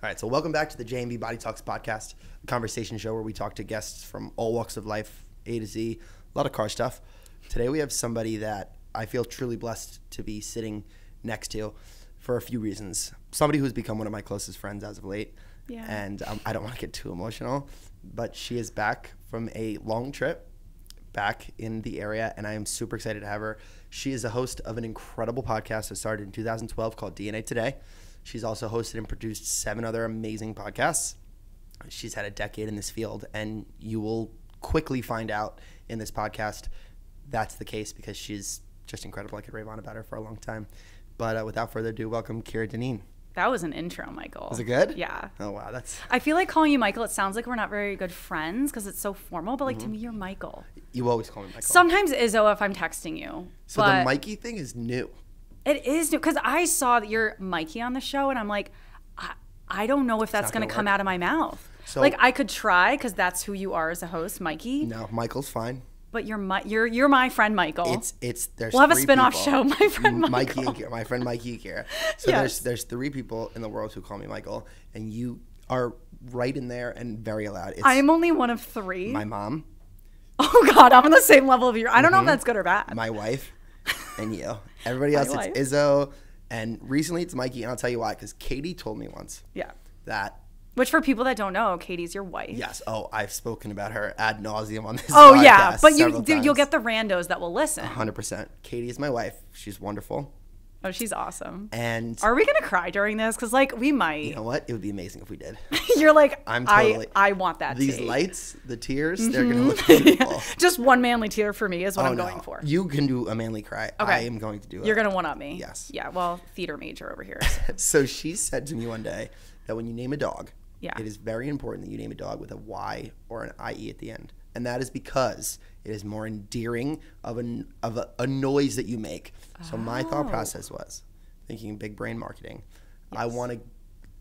All right, so welcome back to the J&B Body Talks podcast, a conversation show where we talk to guests from all walks of life, A to Z, a lot of car stuff. Today we have somebody that I feel truly blessed to be sitting next to for a few reasons. Somebody who's become one of my closest friends as of late, and I don't want to get too emotional, but she is back from a long trip back in the area, and I am super excited to have her. She is the host of an incredible podcast that started in 2012 called DNA Today. She's also hosted and produced 7 other amazing podcasts. She's had a decade in this field, and you will quickly find out in this podcast that's the case because she's just incredible. I could rave on about her for a long time. But without further ado, welcome Kira Dineen. That was an intro, Michael. Was it good? Yeah. Oh, wow. I feel like calling you Michael, it sounds like we're not very good friends because it's so formal, but to me, you're Michael. You always call me Michael. Sometimes Izzo if I'm texting you. So the Mikey thing is new. It is new because I saw that you're Mikey on the show, and I'm like, I don't know if that's going to come out of my mouth. So, like, I could try because that's who you are as a host, Mikey. No, Michael's fine. But you're my friend Michael. There's we'll have a three spin-off people. show, my friend Michael. Mikey and Kira, my friend Mikey and Kira. So yes. there's 3 people in the world who call me Michael, and you are right in there and very allowed. I am only one of 3. My mom. Oh God, I'm on the same level of you. I don't know if that's good or bad. My wife and you. Everybody else, it's Izzo, and recently it's Mikey, and I'll tell you why, because Katie told me once that. Which for people that don't know, Katie's your wife. Yes. Oh, I've spoken about her ad nauseum on this podcast. Oh, yeah. But you'll get the randos that will listen. 100%. Katie is my wife. She's wonderful. Oh, she's awesome. And are we going to cry during this? Because, like, we might. You know what? It would be amazing if we did. You're like, I'm totally. I want that These tea. lights, the tears, they're going to look beautiful. Just one manly tear for me is what I'm going for. You can do a manly cry. Okay. I am going to do it. You're going to one-up me. Yes. Yeah, well, theater major over here. So she said to me one day that when you name a dog, it is very important that you name a dog with a Y or an IE at the end. And that is because it is more endearing of a noise that you make. So my thought process was, thinking big brain marketing, I want to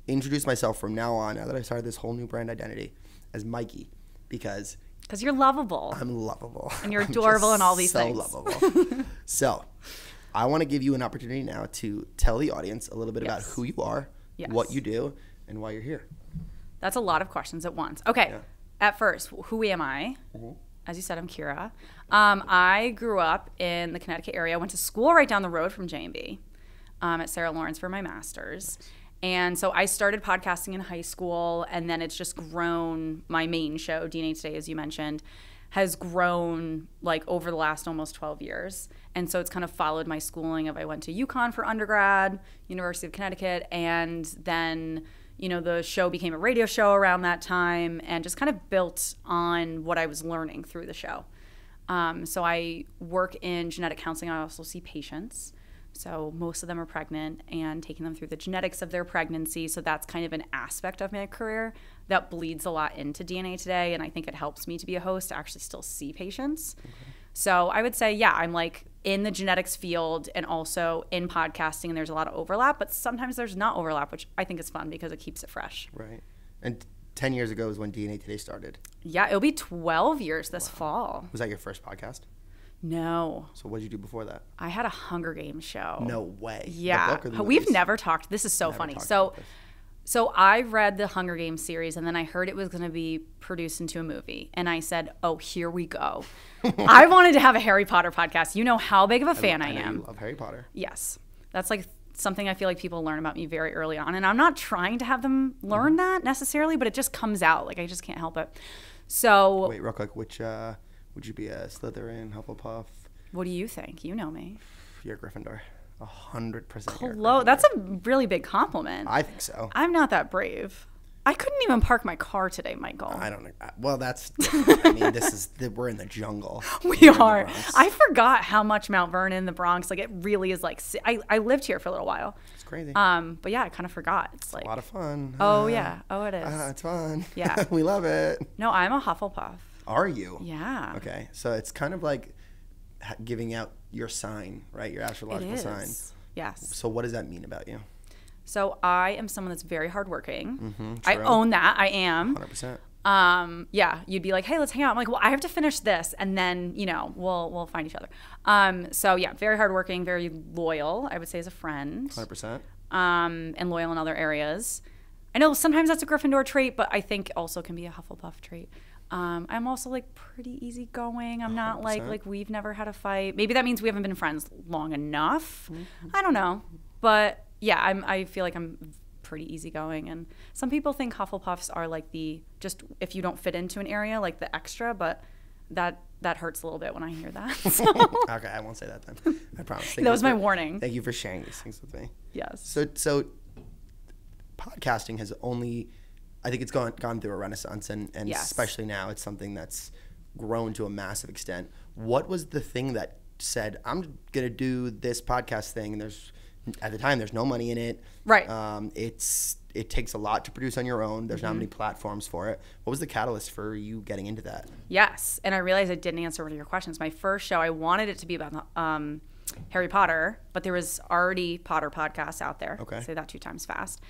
introduce myself from now on, now that I started this whole new brand identity, as Mikey, because you're lovable. I'm lovable. And you're adorable and all these things. So lovable. So I want to give you an opportunity now to tell the audience a little bit about who you are, what you do, and why you're here. That's a lot of questions at once. Okay. At first, who am I? As you said, I'm Kira. I grew up in the Connecticut area. Went to school right down the road from J&B at Sarah Lawrence for my master's. And so I started podcasting in high school, and then it's just grown. My main show, DNA Today, as you mentioned, has grown like over the last almost 12 years. And so it's kind of followed my schooling of I went to UConn for undergrad, University of Connecticut, and then the show became a radio show around that time and just kind of built on what I was learning through the show. So I work in genetic counseling. I also see patients. So most of them are pregnant and taking them through the genetics of their pregnancy. So that's kind of an aspect of my career that bleeds a lot into DNA Today. And I think it helps me to be a host to actually still see patients. Okay. So I would say, I'm like in the genetics field and also in podcasting, and there's a lot of overlap, but sometimes there's not overlap, which I think is fun because it keeps it fresh. Right. And 10 years ago is when DNA Today started. Yeah, it'll be 12 years this fall. Was that your first podcast? No. So what did you do before that? I had a Hunger Games show. No way. Yeah. The book or the We've movies? never talked. This is so funny. So I read the Hunger Games series, and then I heard it was going to be produced into a movie. And I said, oh, here we go. I wanted to have a Harry Potter podcast. You know how big of a fan I am. You love Harry Potter. Yes. That's like something I feel like people learn about me very early on. And I'm not trying to have them learn that necessarily, but it just comes out. Like, I just can't help it. So. Wait, real quick. Which, would you be a Slytherin, Hufflepuff? What do you think? You know me. You're a Gryffindor. 100%. Hello. That's a really big compliment. I think so. I'm not that brave. I couldn't even park my car today, Michael. I don't know. Well, that's different. I mean, we're in the jungle. We are. I forgot how much Mount Vernon, the Bronx, like it really is like, I lived here for a little while. It's crazy. But yeah, I kind of forgot. It's like a lot of fun. Oh yeah. Oh, it is. It's fun. Yeah. We love it. No, I'm a Hufflepuff. Are you? Yeah. Okay. So it's kind of like giving out your sign, right? Your astrological sign. Yes. So what does that mean about you? So I am someone that's very hardworking. Mm-hmm, I own that. I am. 100%. Yeah, you'd be like, hey, let's hang out. I'm like, well, I have to finish this, and then we'll find each other. So yeah, very hardworking, very loyal. I would say as a friend. 100%. And loyal in other areas. I know sometimes that's a Gryffindor trait, but I think also can be a Hufflepuff trait. I'm also like pretty easygoing. I'm not 100%. like we've never had a fight. Maybe that means we haven't been friends long enough. I don't know. But yeah, I feel like I'm pretty easygoing. And some people think Hufflepuffs are like just if you don't fit into an area, like the extra, but that hurts a little bit when I hear that. So. Okay, I won't say that then. I promise. That was my warning. Thank you for sharing these things with me. Yes. So podcasting has only, I think it's gone through a renaissance, and yes. especially now it's something that's grown to a massive extent. What was the thing that said, I'm going to do this podcast thing, and at the time there's no money in it. Right. It takes a lot to produce on your own. There's not many platforms for it. What was the catalyst for you getting into that? Yes, and I realized I didn't answer one of your questions. My first show, I wanted it to be about Harry Potter, but there was already Potter podcasts out there. Okay. Say that 2 times fast.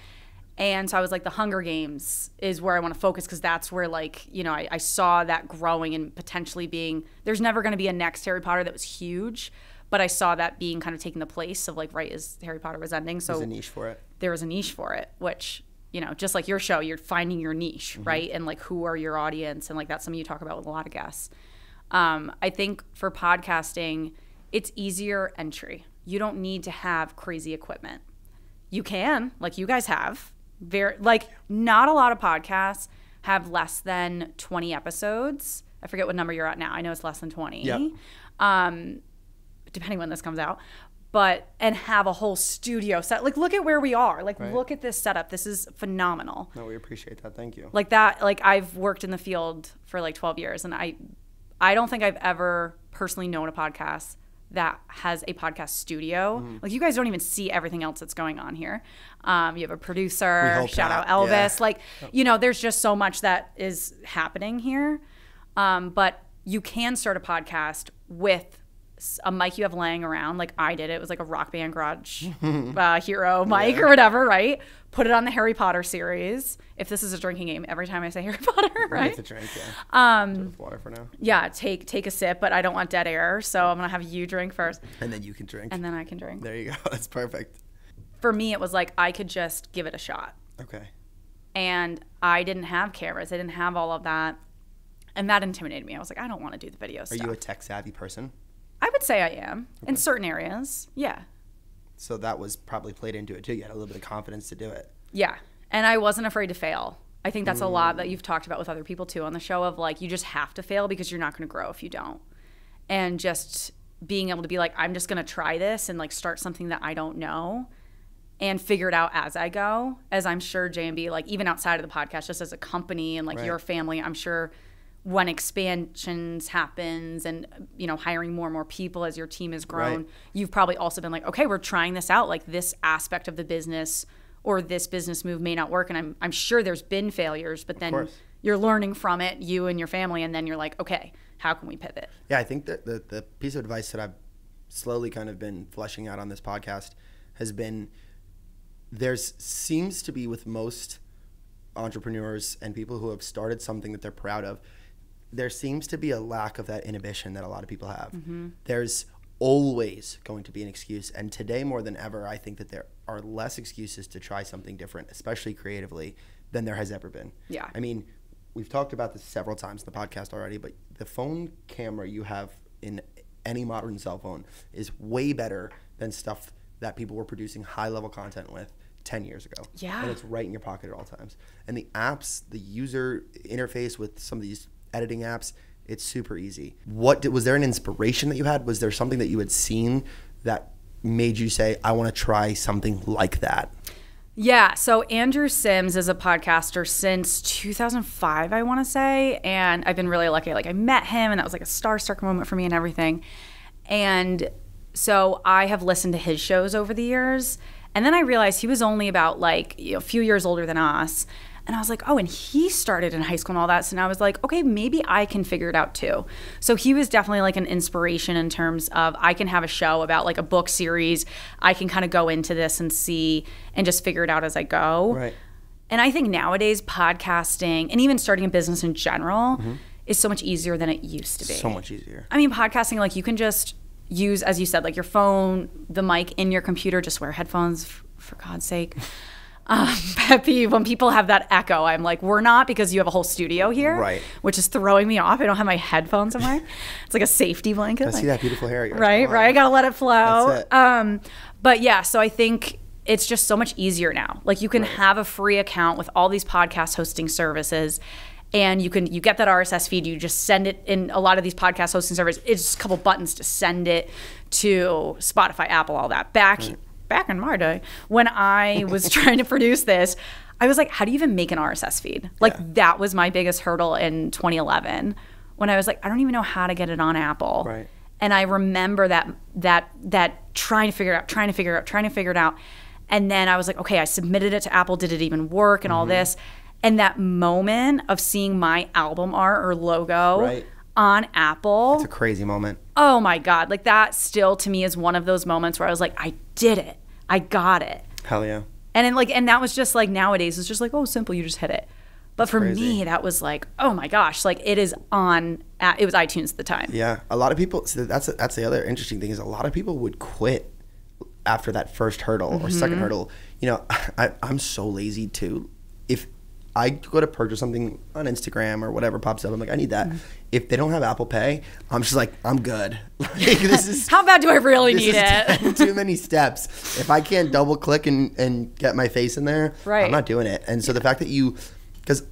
And so I was like, the Hunger Games is where I want to focus, because that's where, like, you know, I saw that growing and potentially being, there's never going to be a next Harry Potter that was huge, but I saw that being kind of taking the place of, like, right as Harry Potter was ending. So there's a niche for it. There was a niche for it, which, you know, just like your show, you're finding your niche, right? And like, who are your audience? And like, that's something you talk about with a lot of guests. I think for podcasting, it's easier entry. You don't need to have crazy equipment. You can, like you guys have. Not a lot of podcasts have less than 20 episodes. I forget what number you're at now. I know it's less than 20. Yep. Depending when this comes out. And have a whole studio set. Like, look at where we are. Like, Look at this setup. This is phenomenal. No, we appreciate that. Thank you. Like that, like I've worked in the field for like 12 years, and I don't think I've ever personally known a podcast that has a podcast studio. Like, you guys don't even see everything else that's going on here. You have a producer, shout out Elvis. Yeah. Like, you know, there's just so much that is happening here. But you can start a podcast with a mic you have laying around, like I did. It was like a Rock Band Garage Hero mic or whatever, right? Put it on the Harry Potter series. If this is a drinking game, every time I say Harry Potter, right? It's a drink, yeah. With water for now. Yeah, take a sip, but I don't want dead air, so I'm gonna have you drink first. And then you can drink. And then I can drink. There you go. That's perfect. For me, it was like I could just give it a shot. Okay. And I didn't have cameras. I didn't have all of that. And that intimidated me. I was like, I don't want to do the video stuff. Are you a tech savvy person? I would say I am. Okay. In certain areas, yeah. So that was probably played into it too. You had a little bit of confidence to do it. Yeah. And I wasn't afraid to fail. I think that's a lot that you've talked about with other people too on the show, of like, you just have to fail because you're not going to grow if you don't. And just being able to be like, I'm just going to try this and like start something that I don't know and figure it out as I go. As I'm sure J&B, like even outside of the podcast, just as a company and like your family, I'm sure when expansions happens and, you know, hiring more and more people as your team has grown, you've probably also been like, okay, we're trying this out. Like, this aspect of the business or this business move may not work. And I'm sure there's been failures, but then you're learning from it, you and your family, and then you're like, okay, how can we pivot? Yeah, I think that the piece of advice that I've slowly kind of been fleshing out on this podcast has been, seems to be with most entrepreneurs and people who have started something that they're proud of, there seems to be a lack of that inhibition that a lot of people have. There's always going to be an excuse. And today more than ever, I think that there are less excuses to try something different, especially creatively, than there has ever been. Yeah. I mean, we've talked about this several times in the podcast already, but the phone camera you have in any modern cell phone is way better than stuff that people were producing high-level content with 10 years ago. Yeah. And it's right in your pocket at all times. And the apps, the user interface with some of these editing apps, it's super easy. Was there an inspiration that you had? Was there something that you had seen that made you say, I want to try something like that? Yeah, so Andrew Sims is a podcaster since 2005, I want to say, and I've been really lucky. Like, I met him, and that was like a starstruck moment for me and everything. And so I have listened to his shows over the years, and then I realized he was only about like, you know, a few years older than us. And I was like, oh, and he started in high school and all that. So now I was like, okay, maybe I can figure it out too. So he was definitely like an inspiration in terms of, I can have a show about like a book series. I can kind of go into this and see and just figure it out as I go. Right. And I think nowadays podcasting and even starting a business in general is so much easier than it used to be. So much easier. I mean, podcasting, like you can just use, as you said, like your phone, the mic in your computer, just wear headphones for God's sake. pet peeve when people have that echo. I'm like, we're not, because you have a whole studio here, Right. which is throwing me off. I don't have my headphones somewhere. It's like a safety blanket. I see that beautiful hair of yours. Right. I gotta let it flow. That's it. But yeah, so I think it's just so much easier now. Like you can have a free account with all these podcast hosting services, and you get that RSS feed. You just send it in a lot of these podcast hosting services. It's just a couple buttons to send it to Spotify, Apple, all that. Back in my day, when I was trying to produce this, I was like, how do you even make an RSS feed? Like that was my biggest hurdle in 2011, when I was like, I don't even know how to get it on Apple. Right. And I remember that trying to figure it out. And then I was like, okay, I submitted it to Apple. Did it even work and all this? And that moment of seeing my album art or logo on Apple. It's a crazy moment. Oh my God. Like that still to me is one of those moments where I was like, I did it. I got it. Hell yeah. And that was just like, nowadays it's just like, oh, simple. You just hit it. But for me, that was like, oh my gosh, like it was iTunes at the time. Yeah. A lot of people, so that's the other interesting thing, is a lot of people would quit after that first hurdle or second hurdle. You know, I'm so lazy too. If I go to purchase something on Instagram or whatever pops up, I'm like, I need that. If they don't have Apple Pay, I'm just like, I'm good. Like, this is how bad do I really need it? Too many steps. If I can't double click and get my face in there, I'm not doing it. And so the fact that because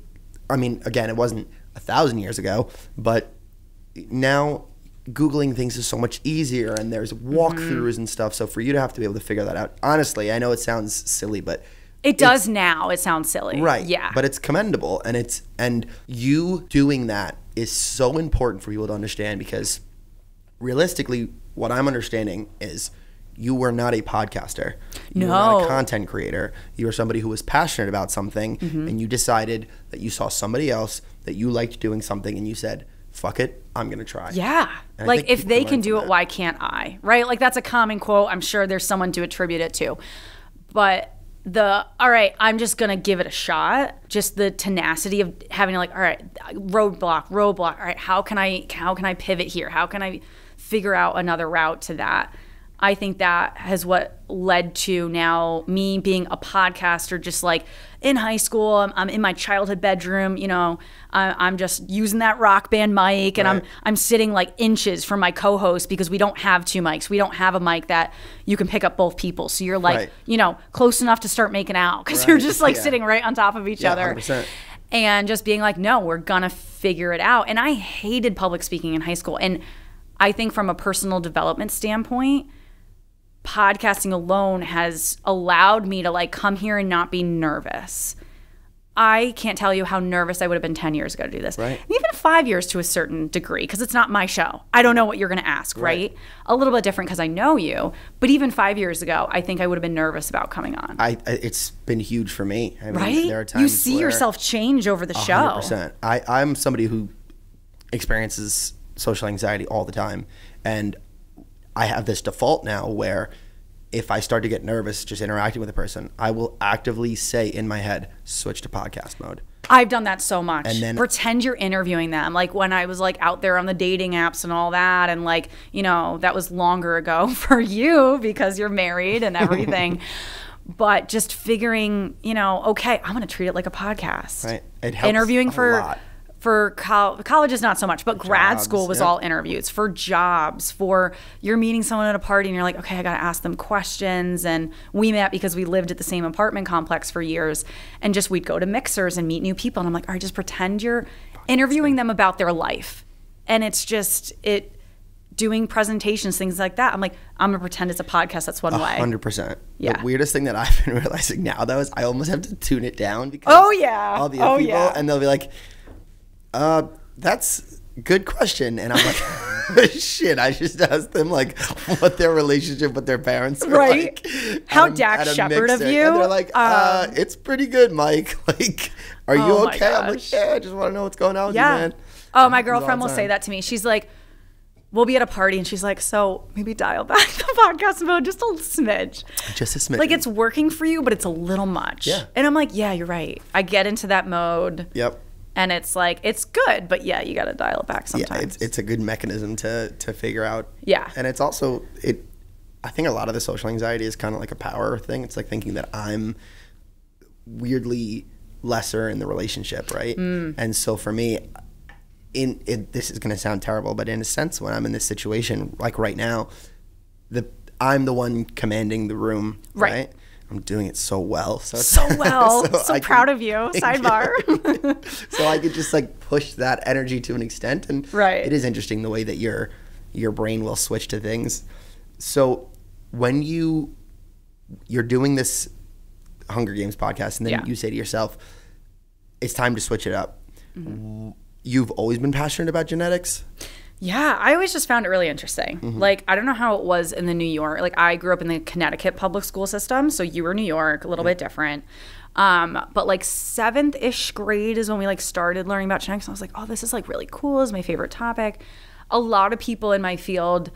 I mean, again, it wasn't 1,000 years ago, but now Googling things is so much easier, and there's walkthroughs and stuff. So for you to have to be able to figure that out, honestly, I know it sounds silly, but it does now. It sounds silly. Right. Yeah. But it's commendable, and you doing that is so important for people to understand, because realistically, what I'm understanding is you were not a podcaster. You were not a content creator. You were somebody who was passionate about something, and you decided that you saw somebody else that you liked doing something, and you said, fuck it, I'm going to try. Yeah. And like if they can do it, why can't I? Right? Like that's a common quote. I'm sure there's someone to attribute it to. But all right, I'm just going to give it a shot. Just the tenacity of having like, all right, roadblock. All right, how can I pivot here? How can I figure out another route to that? I think that has what led to now me being a podcaster, just like in high school. I'm in my childhood bedroom, you know, I'm just using that Rock Band mic, and I'm sitting like inches from my co-host, because we don't have two mics. We don't have a mic that you can pick up both people. So you're like, you know, close enough to start making out, because you're just like sitting right on top of each other. 100%. And just being like, no, we're going to figure it out. And I hated public speaking in high school. And I think from a personal development standpoint, podcasting alone has allowed me to like come here and not be nervous. I can't tell you how nervous I would have been 10 years ago to do this. Right. And even 5 years to a certain degree, because it's not my show. I don't know what you're going to ask, right? A little bit different because I know you. But even 5 years ago, I think I would have been nervous about coming on. It's been huge for me. I mean, there are times you see yourself change over the show. 100%. I'm somebody who experiences social anxiety all the time. And I have this default now where if I start to get nervous just interacting with a person, I will actively say in my head, switch to podcast mode. I've done that so much. And then pretend you're interviewing them. Like when I was like out there on the dating apps and all that, and like, you know, that was longer ago for you because you're married and everything. But just figuring, you know, okay, I'm going to treat it like a podcast. Right. It helps interviewing a lot. For college is not so much, but grad school was all interviews. For jobs, for you're meeting someone at a party and you're like, okay, I got to ask them questions. And we met because we lived at the same apartment complex for years, and just we'd go to mixers and meet new people. And I'm like, all right, just pretend you're interviewing them about their life. And it's just doing presentations, things like that. I'm like, I'm gonna pretend it's a podcast. That's one way. 100%. Yeah. The weirdest thing that I've been realizing now, though, is I almost have to tune it down because all the other people, and they'll be like, that's a good question. And I'm like, shit, I just asked them like what their relationship with their parents were like. How Dak Shepard of you. And they're like, it's pretty good, Mike. Like, are you okay? I'm like, yeah, I just want to know what's going on with you, man. Oh, my girlfriend will say that to me. She's like, we'll be at a party and she's like, so maybe dial back the podcast mode just a smidge. Just a smidge. Like it's working for you, but it's a little much. Yeah. And I'm like, yeah, you're right. I get into that mode. Yep. And it's like, it's good, but yeah, you got to dial it back sometimes. Yeah, it's a good mechanism to figure out. Yeah. And it's also, I think a lot of the social anxiety is kind of like a power thing. It's like thinking that I'm weirdly lesser in the relationship, right? And so for me, this is going to sound terrible, but in a sense, when I'm in this situation, like right now, I'm the one commanding the room, right? I'm doing it so well. So proud of you. Sidebar. So I could just like push that energy to an extent, and it is interesting the way that your brain will switch to things. So when you're doing this Hunger Games podcast, and then you say to yourself, it's time to switch it up. You've always been passionate about genetics? Yeah, I always just found it really interesting. Like, I don't know how it was in the New York. Like, I grew up in the Connecticut public school system, so you were New York, a little bit different. But like 7th-ish grade is when we like started learning about genetics. And I was like, oh, this is like really cool. It's my favorite topic. A lot of people in my field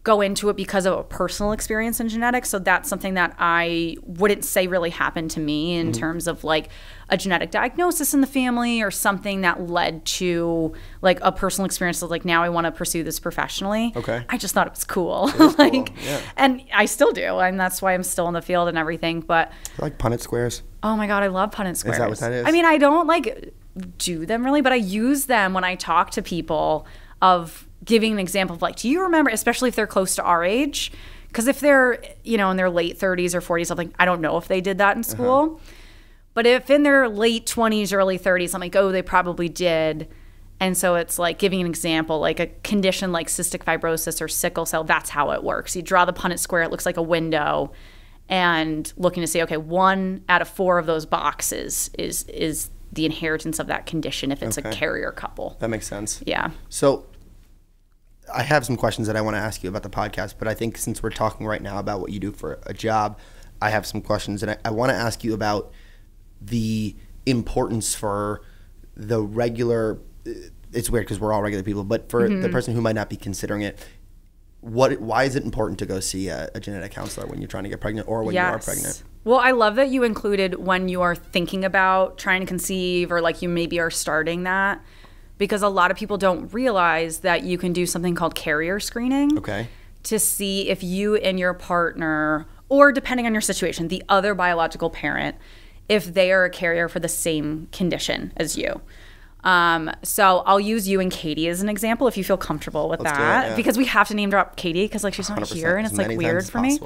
go into it because of a personal experience in genetics. So that's something that I wouldn't say really happened to me in terms of like a genetic diagnosis in the family or something that led to like a personal experience of like, now I want to pursue this professionally. Okay. I just thought it was cool. Like, cool. Yeah. And I still do. And that's why I'm still in the field and everything. But like Punnett squares. Oh my God, I love Punnett squares. Is that what that is? I mean, I don't like do them really, but I use them when I talk to people of giving an example of like, do you remember, especially if they're close to our age? Because if they're, you know, in their late 30s or 40s, something, I don't know if they did that in school. But if in their late 20s, early 30s, I'm like, oh, they probably did. And so it's like giving an example, like a condition like cystic fibrosis or sickle cell, that's how it works. You draw the Punnett square, it looks like a window, and looking to say, okay, 1 out of 4 of those boxes is the inheritance of that condition if it's a carrier couple. That makes sense. Yeah. So I have some questions that I want to ask you about the podcast, but I think since we're talking right now about what you do for a job, I have some questions, and I want to ask you about the importance for the regular, it's weird because we're all regular people, but for the person who might not be considering it, why is it important to go see a genetic counselor when you're trying to get pregnant or when you are pregnant? Well, I love that you included when you are thinking about trying to conceive or like you maybe are starting that, because a lot of people don't realize that you can do something called carrier screening to see if you and your partner, or depending on your situation, the other biological parent, if they are a carrier for the same condition as you. So I'll use you and Katie as an example if you feel comfortable with that, because we have to name drop Katie because like she's not here and it's like weird for me.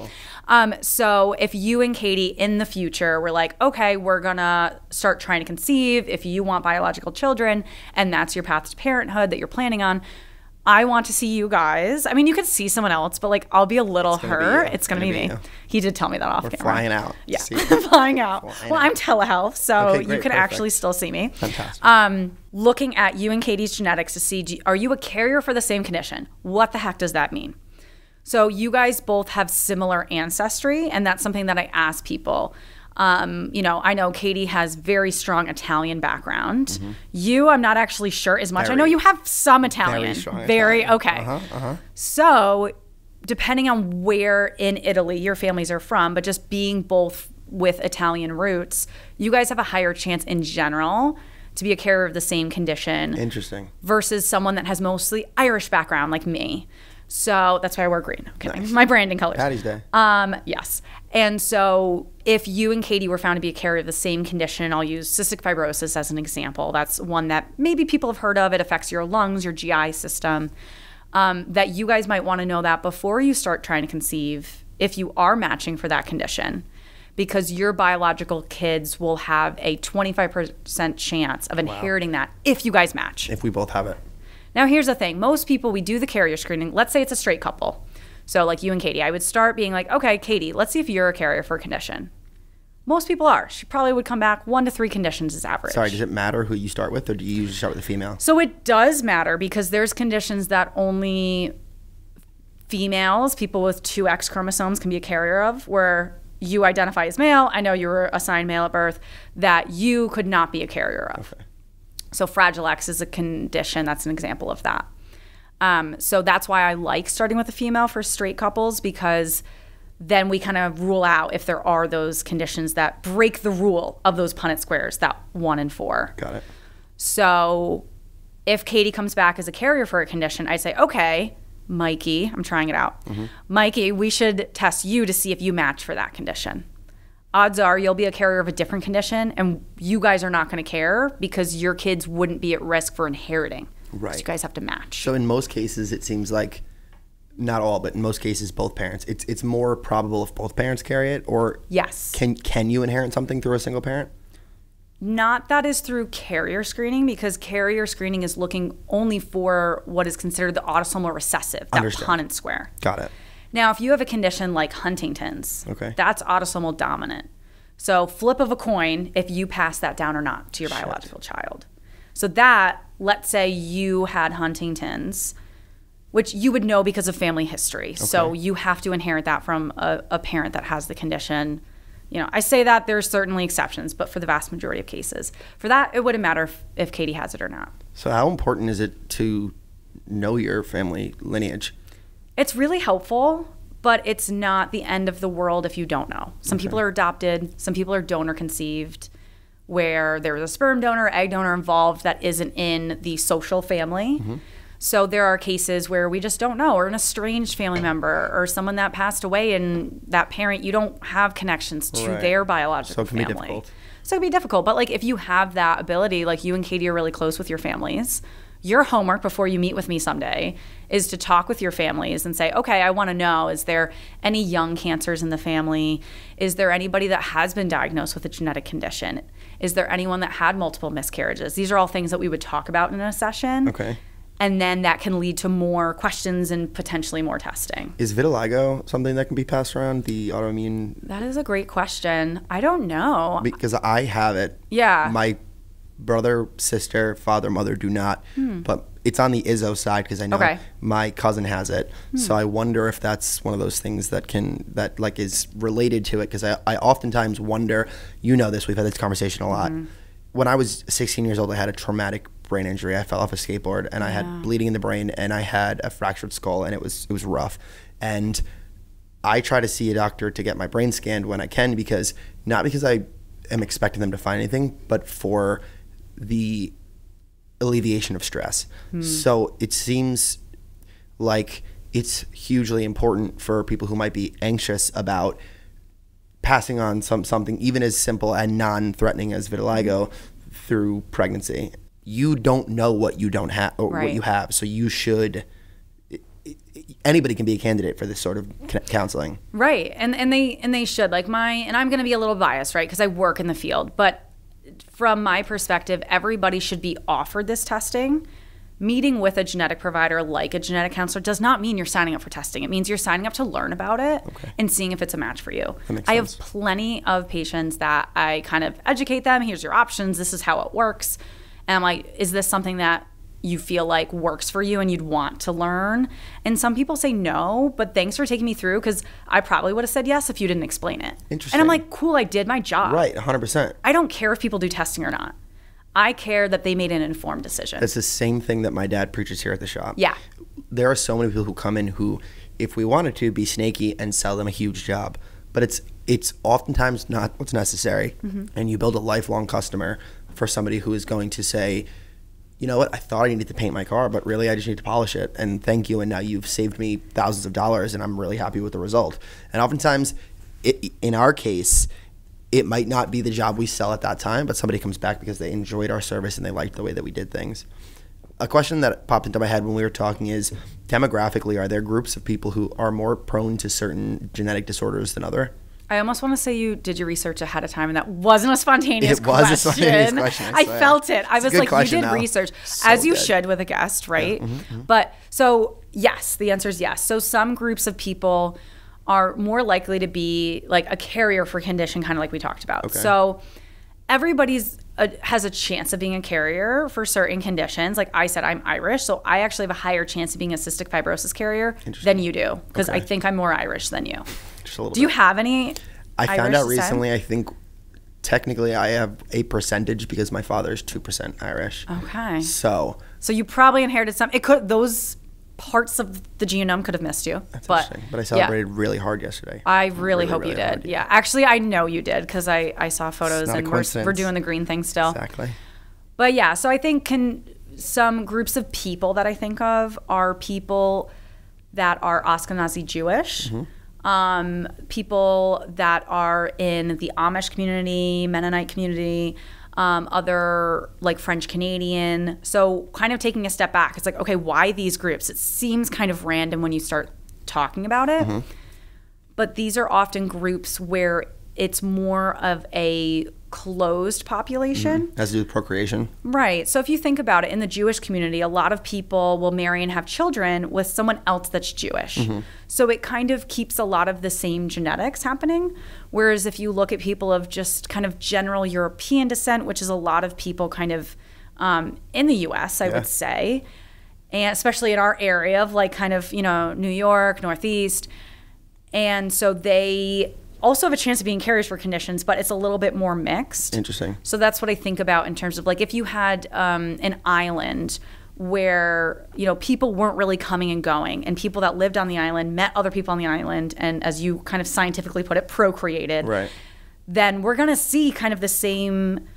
So if you and Katie in the future were like, okay, we're gonna start trying to conceive, if you want biological children and that's your path to parenthood that you're planning on, I want to see you guys. I mean, you could see someone else, but like I'll be a little her. It's gonna be me. He did tell me that off camera. Flying out. Yeah, flying out. Well, I'm telehealth, so you can actually still see me. Fantastic. Looking at you and Katie's genetics to see, are you a carrier for the same condition? What the heck does that mean? So you guys both have similar ancestry, and that's something that I ask people. You know, I know Katie has very strong Italian background. You, I'm not actually sure as much. I know you have some Italian. Very strong Italian. Okay. So depending on where in Italy your families are from, but just being both with Italian roots, you guys have a higher chance in general to be a carrier of the same condition. Interesting. Versus someone that has mostly Irish background like me. So that's why I wear green. Okay, nice. My branding colors. Patty's Day. Yes. And so if you and Katie were found to be a carrier of the same condition, I'll use cystic fibrosis as an example. That's one that maybe people have heard of. It affects your lungs, your GI system. That you guys might want to know that before you start trying to conceive, if you are matching for that condition, because your biological kids will have a 25% chance of inheriting that if you guys match. If we both have it. Now, here's the thing. Most people, we do the carrier screening. Let's say it's a straight couple. So like you and Katie, I would start being like, okay, Katie, let's see if you're a carrier for a condition. Most people are. She probably would come back 1 to 3 conditions is average. Sorry, does it matter who you start with, or do you usually start with a female? So it does matter because there's conditions that only females, people with 2 X chromosomes can be a carrier of, where you identify as male. I know you were assigned male at birth, that you could not be a carrier of. Okay. So Fragile X is a condition. That's an example of that. So that's why I like starting with a female for straight couples, because then we kind of rule out if there are those conditions that break the rule of those Punnett squares, that 1 and 4. Got it. So if Katie comes back as a carrier for a condition, I say, okay, Mikey, I'm trying it out. Mikey, we should test you to see if you match for that condition. odds are you'll be a carrier of a different condition, and you guys are not going to care because your kids wouldn't be at risk for inheriting. Right. So you guys have to match. So in most cases, it seems like, not all, but in most cases, both parents. It's more probable if both parents carry it, or yes. Can you inherit something through a single parent? Not that is through carrier screening, because carrier screening is looking only for what is considered the autosomal recessive, that Punnett square. Got it. Now, if you have a condition like Huntington's, that's autosomal dominant. So flip of a coin if you pass that down or not to your biological child. So that, let's say you had Huntington's, which you would know because of family history. So you have to inherit that from a parent that has the condition. You know, I say that there's certainly exceptions, but for the vast majority of cases, for that, it wouldn't matter if Katie has it or not. So how important is it to know your family lineage? It's really helpful, but it's not the end of the world if you don't know. Some people are adopted, some people are donor conceived, where there was a sperm donor, egg donor involved that isn't in the social family. So there are cases where we just don't know, or an estranged family member, or someone that passed away, and that parent, you don't have connections to their biological family. So it can be difficult. So it can be difficult. But like if you have that ability, like you and Katie are really close with your families, your homework before you meet with me someday is to talk with your families and say, okay, I want to know, is there any young cancers in the family? Is there anybody that has been diagnosed with a genetic condition? Is there anyone that had multiple miscarriages? These are all things that we would talk about in a session. And then that can lead to more questions and potentially more testing. Is vitiligo something that can be passed around, the autoimmune? That is a great question. I don't know. Because I have it. Yeah. My brother, sister, father, mother do not. But it's on the Izzo side because I know my cousin has it. So I wonder if that's one of those things that is related to it, because I oftentimes wonder, you know this, we've had this conversation a lot. When I was 16 years old, I had a traumatic brain injury. I fell off a skateboard and I had bleeding in the brain and I had a fractured skull, and it was rough. And I try to see a doctor to get my brain scanned when I can, because not because I am expecting them to find anything, but for the alleviation of stress. So it seems like it's hugely important for people who might be anxious about passing on something even as simple and non-threatening as vitiligo through pregnancy. You don't know what you don't have, or what you have, so you should. Anybody can be a candidate for this sort of counseling, right? And they should. Like and I'm going to be a little biased, right? Because I work in the field, but from my perspective, everybody should be offered this testing. Meeting with a genetic provider like a genetic counselor does not mean you're signing up for testing. It means you're signing up to learn about it and seeing if it's a match for you. I have plenty of patients that I kind of educate them. Here's your options. This is how it works. And I'm like, is this something that you feel like works for you and you'd want to learn? And some people say no, but thanks for taking me through, because I probably would have said yes if you didn't explain it. Interesting. And I'm like, cool, I did my job. Right, 100%. I don't care if people do testing or not. I care that they made an informed decision. That's the same thing that my dad preaches here at the shop. Yeah. There are so many people who come in who, if we wanted to, be snaky and sell them a huge job. But it's oftentimes not what's necessary. And you build a lifelong customer for somebody who is going to say, you know what, I thought I needed to paint my car, but really I just need to polish it. And thank you. And now you've saved me thousands of dollars and I'm really happy with the result. And oftentimes, in our case, it might not be the job we sell at that time, but somebody comes back because they enjoyed our service and they liked the way that we did things. A question that popped into my head when we were talking is, demographically, are there groups of people who are more prone to certain genetic disorders than other? I almost want to say you did your research ahead of time, and that wasn't a spontaneous question. It was a spontaneous question. I felt it. I was like, you did research, as you should with a guest, right? But so, yes, the answer is yes. So some groups of people are more likely to be like a carrier for condition, kind of like we talked about. So everybody's has a chance of being a carrier for certain conditions. Like I said, I'm Irish, so I actually have a higher chance of being a cystic fibrosis carrier than you do, because I think I'm more Irish than you. Just a little do you have any I found out recently, I think technically I have a percentage because my father is 2% Irish. Okay. So you probably inherited some. It could, those parts of the genome could have missed you. That's interesting. But I celebrated really hard yesterday. I really hope you did. Yeah. Actually, I know you did, because I saw photos, and we're doing the green thing still. Exactly. But yeah, so I think some groups of people that I think of are people that are Ashkenazi Jewish, people that are in the Amish community, Mennonite community, other like French Canadian. So kind of taking a step back, it's like, okay, why these groups? It seems kind of random when you start talking about it, but these are often groups where it's more of a closed population. Has to do with procreation. Right. So if you think about it, in the Jewish community, a lot of people will marry and have children with someone else that's Jewish. So it kind of keeps a lot of the same genetics happening. Whereas if you look at people of just kind of general European descent, which is a lot of people kind of in the US, I would say, and especially in our area of like kind of, New York, Northeast. And so they also have a chance of being carriers for conditions, but it's a little bit more mixed. Interesting. So that's what I think about in terms of like if you had an island where, people weren't really coming and going, and people that lived on the island met other people on the island, and as you kind of scientifically put it, procreated, right, then we're going to see kind of the same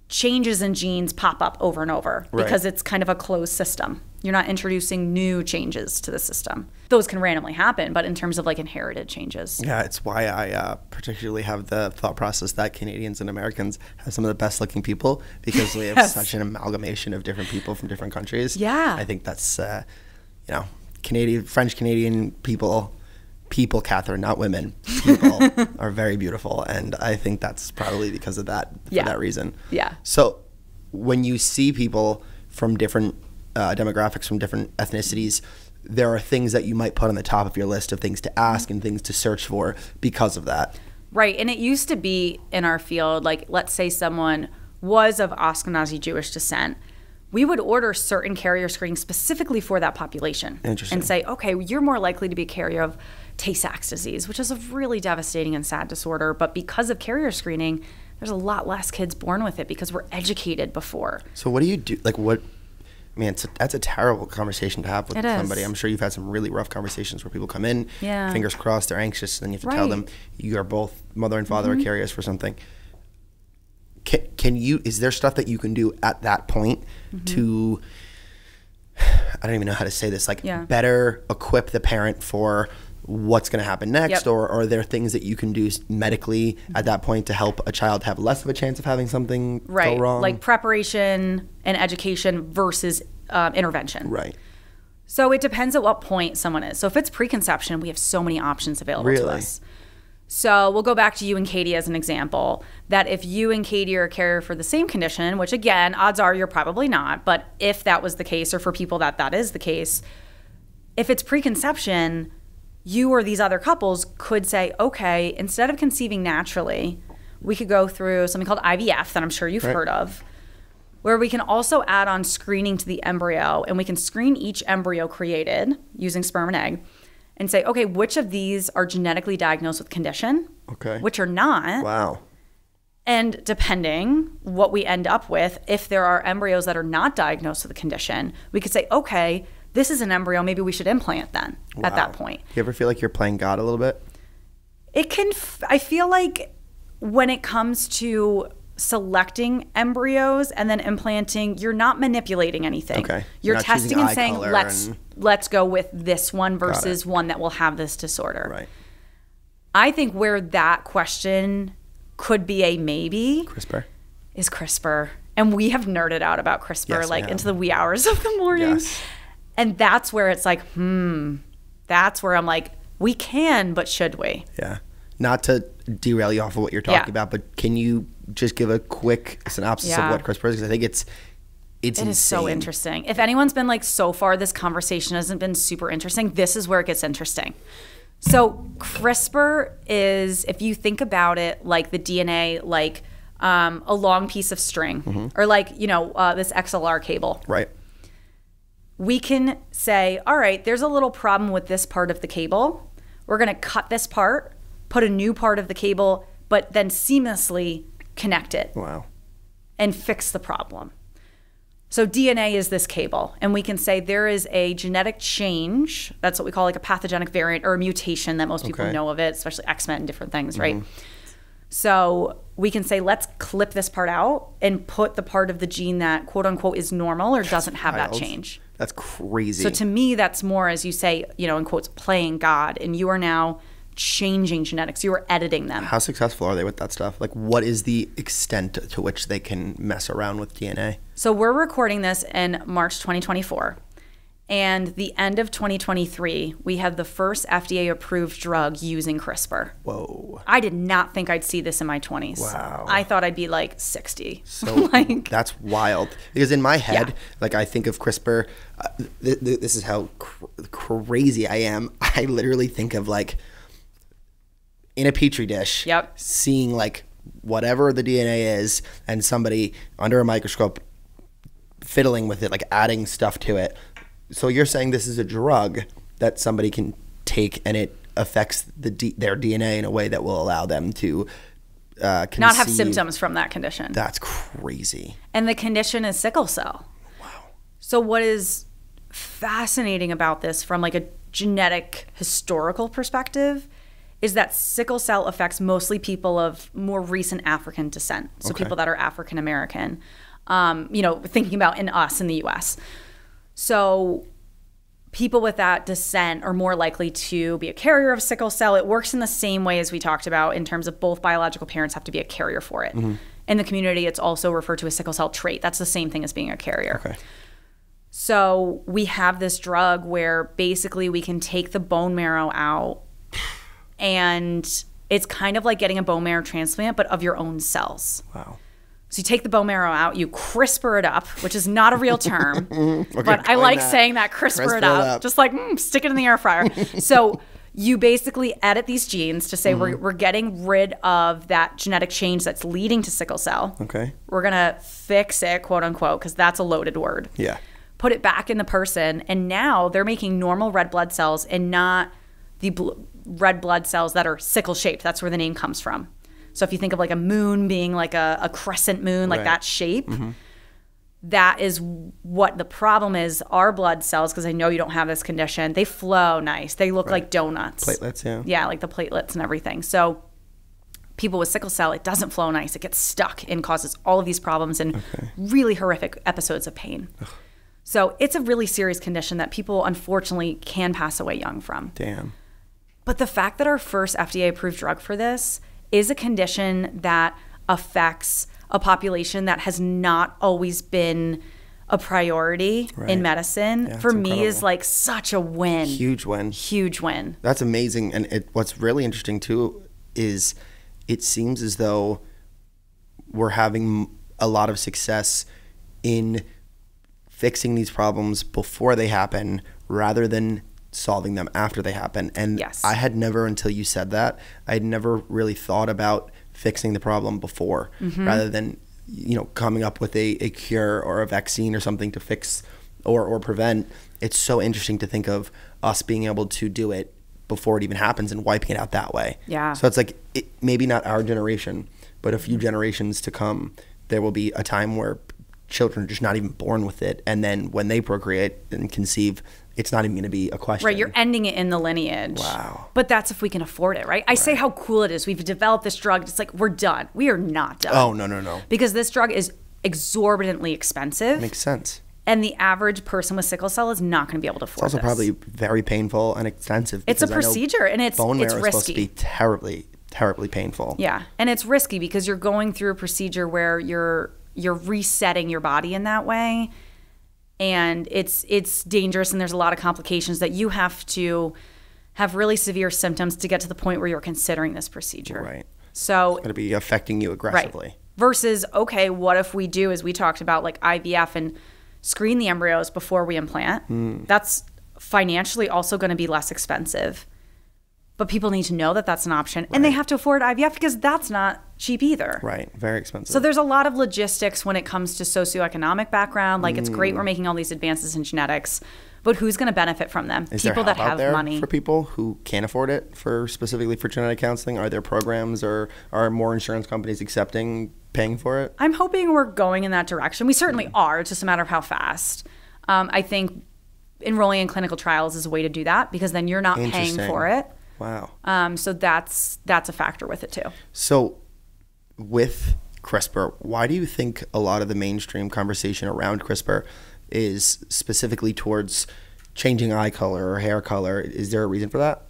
changes in genes pop up over and over because it's kind of a closed system. You're not introducing new changes to the system. Those can randomly happen, but in terms of like inherited changes. Yeah, it's why I particularly have the thought process that Canadians and Americans have some of the best looking people, because we have such an amalgamation of different people from different countries. Yeah. I think that's, French Canadian people, Catherine, not women, people are very beautiful. And I think that's probably because of that, for that reason. Yeah. So when you see people from different demographics, from different ethnicities, there are things that you might put on the top of your list of things to ask and things to search for because of that. Right. And it used to be in our field, like let's say someone was of Ashkenazi Jewish descent, we would order certain carrier screening specifically for that population. Interesting. And say, okay, you're more likely to be a carrier of Tay-Sachs disease, which is a really devastating and sad disorder. But because of carrier screening, there's a lot less kids born with it because we're educated before. So what do you do? Like what? Man, that's a terrible conversation to have with somebody. I'm sure you've had some really rough conversations where people come in, fingers crossed, they're anxious, and then you have to tell them you are both mother and father are carriers for something. Is there stuff that you can do at that point to, I don't even know how to say this, like better equip the parent for what's going to happen next? Or are there things that you can do medically at that point to help a child have less of a chance of having something go wrong? Like preparation and education versus intervention. Right. So it depends at what point someone is. So if it's preconception, we have so many options available to us. So we'll go back to you and Katie as an example, that if you and Katie are a carrier for the same condition, which again, odds are you're probably not, but if that was the case, or for people that is the case, if it's preconception, you or these other couples could say, okay, instead of conceiving naturally, we could go through something called IVF that I'm sure you've heard of, where we can also add on screening to the embryo, and we can screen each embryo created using sperm and egg and say, okay, which of these are genetically diagnosed with condition, which are not. Wow. And depending what we end up with, if there are embryos that are not diagnosed with a condition, we could say, okay, this is an embryo, maybe we should implant then at that point. Do you ever feel like you're playing God a little bit? It can, I feel like when it comes to selecting embryos and then implanting, you're not manipulating anything. Okay. You're testing and saying, let's go with this one versus one that will have this disorder. Right. I think where that question could be a maybe is CRISPR. And we have nerded out about CRISPR into the wee hours of the morning. Yes. And that's where it's like, that's where I'm like, we can, but should we? Yeah. Not to derail you off of what you're talking about, but can you just give a quick synopsis of what CRISPR is? Because I think it's insane. It is so interesting. If anyone's been like, so far this conversation hasn't been super interesting, this is where it gets interesting. So CRISPR is, if you think about it, like the DNA, like a long piece of string, or like, this XLR cable. Right. We can say, all right, there's a little problem with this part of the cable. We're going to cut this part, put a new part of the cable, but then seamlessly connect it. Wow. And fix the problem. So DNA is this cable, and we can say there is a genetic change. That's what we call like a pathogenic variant or a mutation that most people know of it, especially X-Men and different things, right? So we can say, let's clip this part out and put the part of the gene that quote unquote is normal or doesn't have that change. That's crazy. So to me, that's more, as you say, in quotes, playing God. And you are now changing genetics. You are editing them. How successful are they with that stuff? Like, what is the extent to which they can mess around with DNA? So we're recording this in March 2024. And the end of 2023, we had the first FDA-approved drug using CRISPR. Whoa. I did not think I'd see this in my 20s. Wow. I thought I'd be like 60. So that's wild. Because in my head, like I think of CRISPR, this is how crazy I am. I literally think of like in a petri dish, seeing like whatever the DNA is and somebody under a microscope fiddling with it, like adding stuff to it. So you're saying this is a drug that somebody can take and it affects their DNA in a way that will allow them to not have symptoms from that condition. That's crazy. And the condition is sickle cell. Wow. So what is fascinating about this from like a genetic historical perspective is that sickle cell affects mostly people of more recent African descent. So people that are African American, thinking about in the US. So people with that descent are more likely to be a carrier of sickle cell. It works in the same way as we talked about in terms of both biological parents have to be a carrier for it. Mm-hmm. In the community, it's also referred to as sickle cell trait. That's the same thing as being a carrier. Okay. So we have this drug where basically we can take the bone marrow out and it's kind of like getting a bone marrow transplant, but of your own cells. Wow. So you take the bone marrow out, you CRISPR it up, which is not a real term, but I like saying that, CRISPR it up. Just like, stick it in the air fryer. So you basically edit these genes to say we're getting rid of that genetic change that's leading to sickle cell. Okay. We're going to fix it, quote unquote, because that's a loaded word. Yeah. Put it back in the person, and now they're making normal red blood cells and not the red blood cells that are sickle shaped. That's where the name comes from. So if you think of like a moon being like a crescent moon, like that shape, that is what the problem is. Our blood cells, because I know you don't have this condition, they flow nice. They look like donuts. Platelets, yeah. Yeah, like the platelets and everything. So people with sickle cell, it doesn't flow nice. It gets stuck and causes all of these problems and really horrific episodes of pain. Ugh. So it's a really serious condition that people unfortunately can pass away young from. Damn. But the fact that our first FDA-approved drug for this is a condition that affects a population that has not always been a priority in medicine, for me is like such a win. Huge win. Huge win. That's amazing. And what's really interesting too is it seems as though we're having a lot of success in fixing these problems before they happen rather than solving them after they happen. And I had never, until you said that, I had never really thought about fixing the problem before rather than, coming up with a cure or a vaccine or something to fix or prevent. It's so interesting to think of us being able to do it before it even happens and wiping it out that way. Yeah. So it's like, maybe not our generation, but a few generations to come, there will be a time where children are just not even born with it. And then when they procreate and conceive, it's not even going to be a question. Right, you're ending it in the lineage. Wow. But that's if we can afford it, right? I say how cool it is. We've developed this drug. It's like, we're done. We are not done. Oh, no. Because this drug is exorbitantly expensive. Makes sense. And the average person with sickle cell is not going to be able to afford It's also probably very painful and expensive. It's a procedure, and it's risky. Bone marrow is supposed to be terribly, terribly painful. Yeah, and it's risky because you're going through a procedure where you're resetting your body in that way. And it's dangerous, and there's a lot of complications that you have to have really severe symptoms to get to the point where you're considering this procedure. Right. So it's going to be affecting you aggressively. Right. Versus, okay, what if we do, as we talked about, like IVF and screen the embryos before we implant? That's financially also going to be less expensive. But people need to know that that's an option. Right. And they have to afford IVF because that's not cheap either. Right. Very expensive. So there's a lot of logistics when it comes to socioeconomic background. Like, it's great we're making all these advances in genetics, but who's going to benefit from them? Is people there help that have out there money. For people who can't afford it, specifically for genetic counseling? Are there programs, or are more insurance companies paying for it? I'm hoping we're going in that direction. We certainly are. It's just a matter of how fast. I think enrolling in clinical trials is a way to do that, because then you're not paying for it. Wow. So that's a factor with it too. So with CRISPR, why do you think a lot of the mainstream conversation around CRISPR is specifically towards changing eye color or hair color? Is there a reason for that?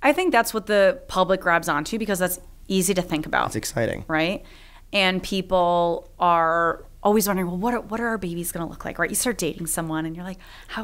I think that's what the public grabs onto because that's easy to think about. It's exciting. Right? And people are always wondering, well, what are our babies going to look like, right? You start dating someone and you're like,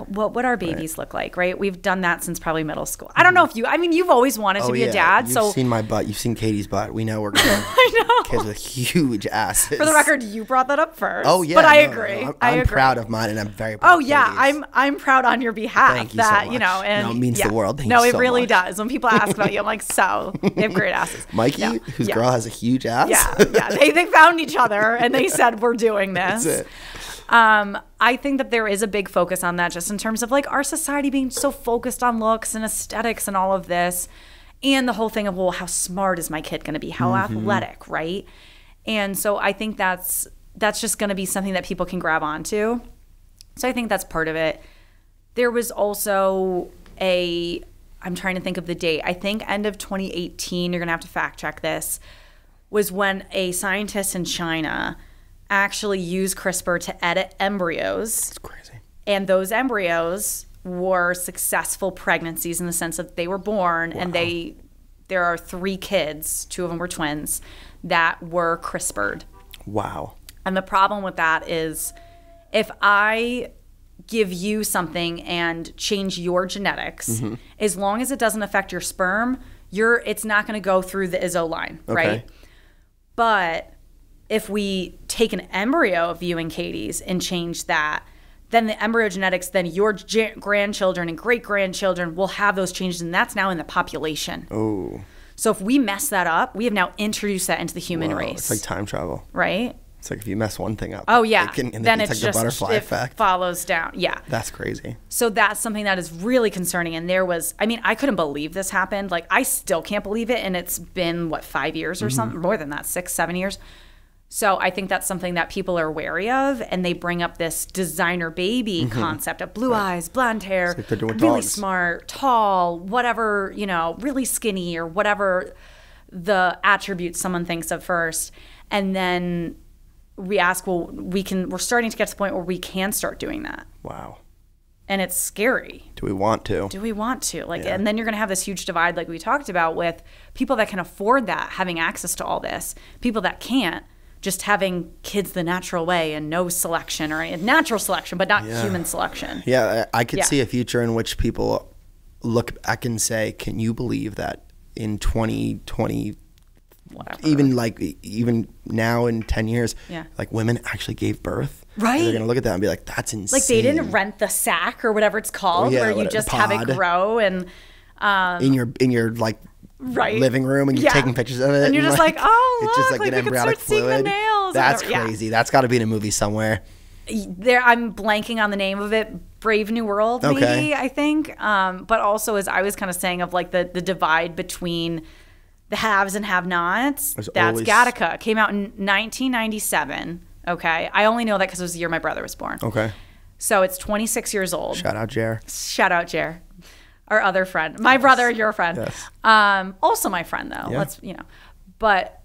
what our babies look like, right? We've done that since probably middle school. I don't know if you've always wanted to be a dad. You've seen my butt. You've seen Katie's butt. We know we're going to have kids with huge asses. For the record, you brought that up first. Oh, yeah. But I agree. I'm proud of mine and I'm very proud of Katie's. I'm proud on your behalf. Thank you so much. And it means the world. Thank no, you it so really much. does. When people ask about you, I'm like, so they have great asses. Mikey, whose girl has a huge ass. Yeah. They found each other and they said, we're doing this. That's it. I think that there is a big focus on that just in terms of like our society being so focused on looks and aesthetics and all of this. And the whole thing of, well, how smart is my kid going to be? How athletic, right? And so I think that's just going to be something that people can grab onto. So I think that's part of it. There was also I'm trying to think of the date. I think end of 2018, you're going to have to fact check this, was when a scientist in China actually used CRISPR to edit embryos. That's crazy. And those embryos were successful pregnancies in the sense that they were born and there are 3 kids, 2 of them were twins, that were CRISPR'd. Wow. And the problem with that is if I give you something and change your genetics, as long as it doesn't affect your sperm, it's not going to go through the ISO line, right? But if we take an embryo of you and Katie's and change that, then the embryo genetics, then your grandchildren and great-grandchildren will have those changes, and that's now in the population. Oh. So if we mess that up, we have now introduced that into the human race. It's like time travel. Right? It's like if you mess one thing up. Oh, yeah. Then it's like the butterfly effect. Follows down. Yeah. That's crazy. So that's something that is really concerning. And I couldn't believe this happened. Like, I still can't believe it. And it's been, 5 years or something? More than that, 6, 7 years. So I think that's something that people are wary of, and they bring up this designer baby concept of blue eyes, blonde hair, like they're doing really dogs. smart, tall, whatever, really skinny or whatever the attributes someone thinks of first. And then we ask, well, we're starting to get to the point where we can start doing that. Wow. And it's scary. Do we want to? And then you're going to have this huge divide like we talked about with people that can afford that, having access to all this, people that can't. Just having kids the natural way and no selection or natural selection, but not human selection. Yeah, I could see a future in which people look back and say, can you believe that in 2020, even now in 10 years, women actually gave birth? Right. And they're going to look at that and be like, that's insane. Like they didn't rent the sack or whatever it's called where you just have it grow and in your living room and you're taking pictures of it and you're just like, oh look, it's just like an we can embryonic start seeing the fluid. nails. That's crazy. That's got to be in a movie somewhere. I'm blanking on the name of it. Brave New World, maybe, I think. But also, as I was kind of saying, of like the divide between the haves and have-nots. That's Gattaca. Came out in 1997. Okay, I only know that because it was the year my brother was born. Okay, so it's 26 years old. Shout out Jer. Our other friend, my brother, your friend. Yes. Also my friend though. Yeah. But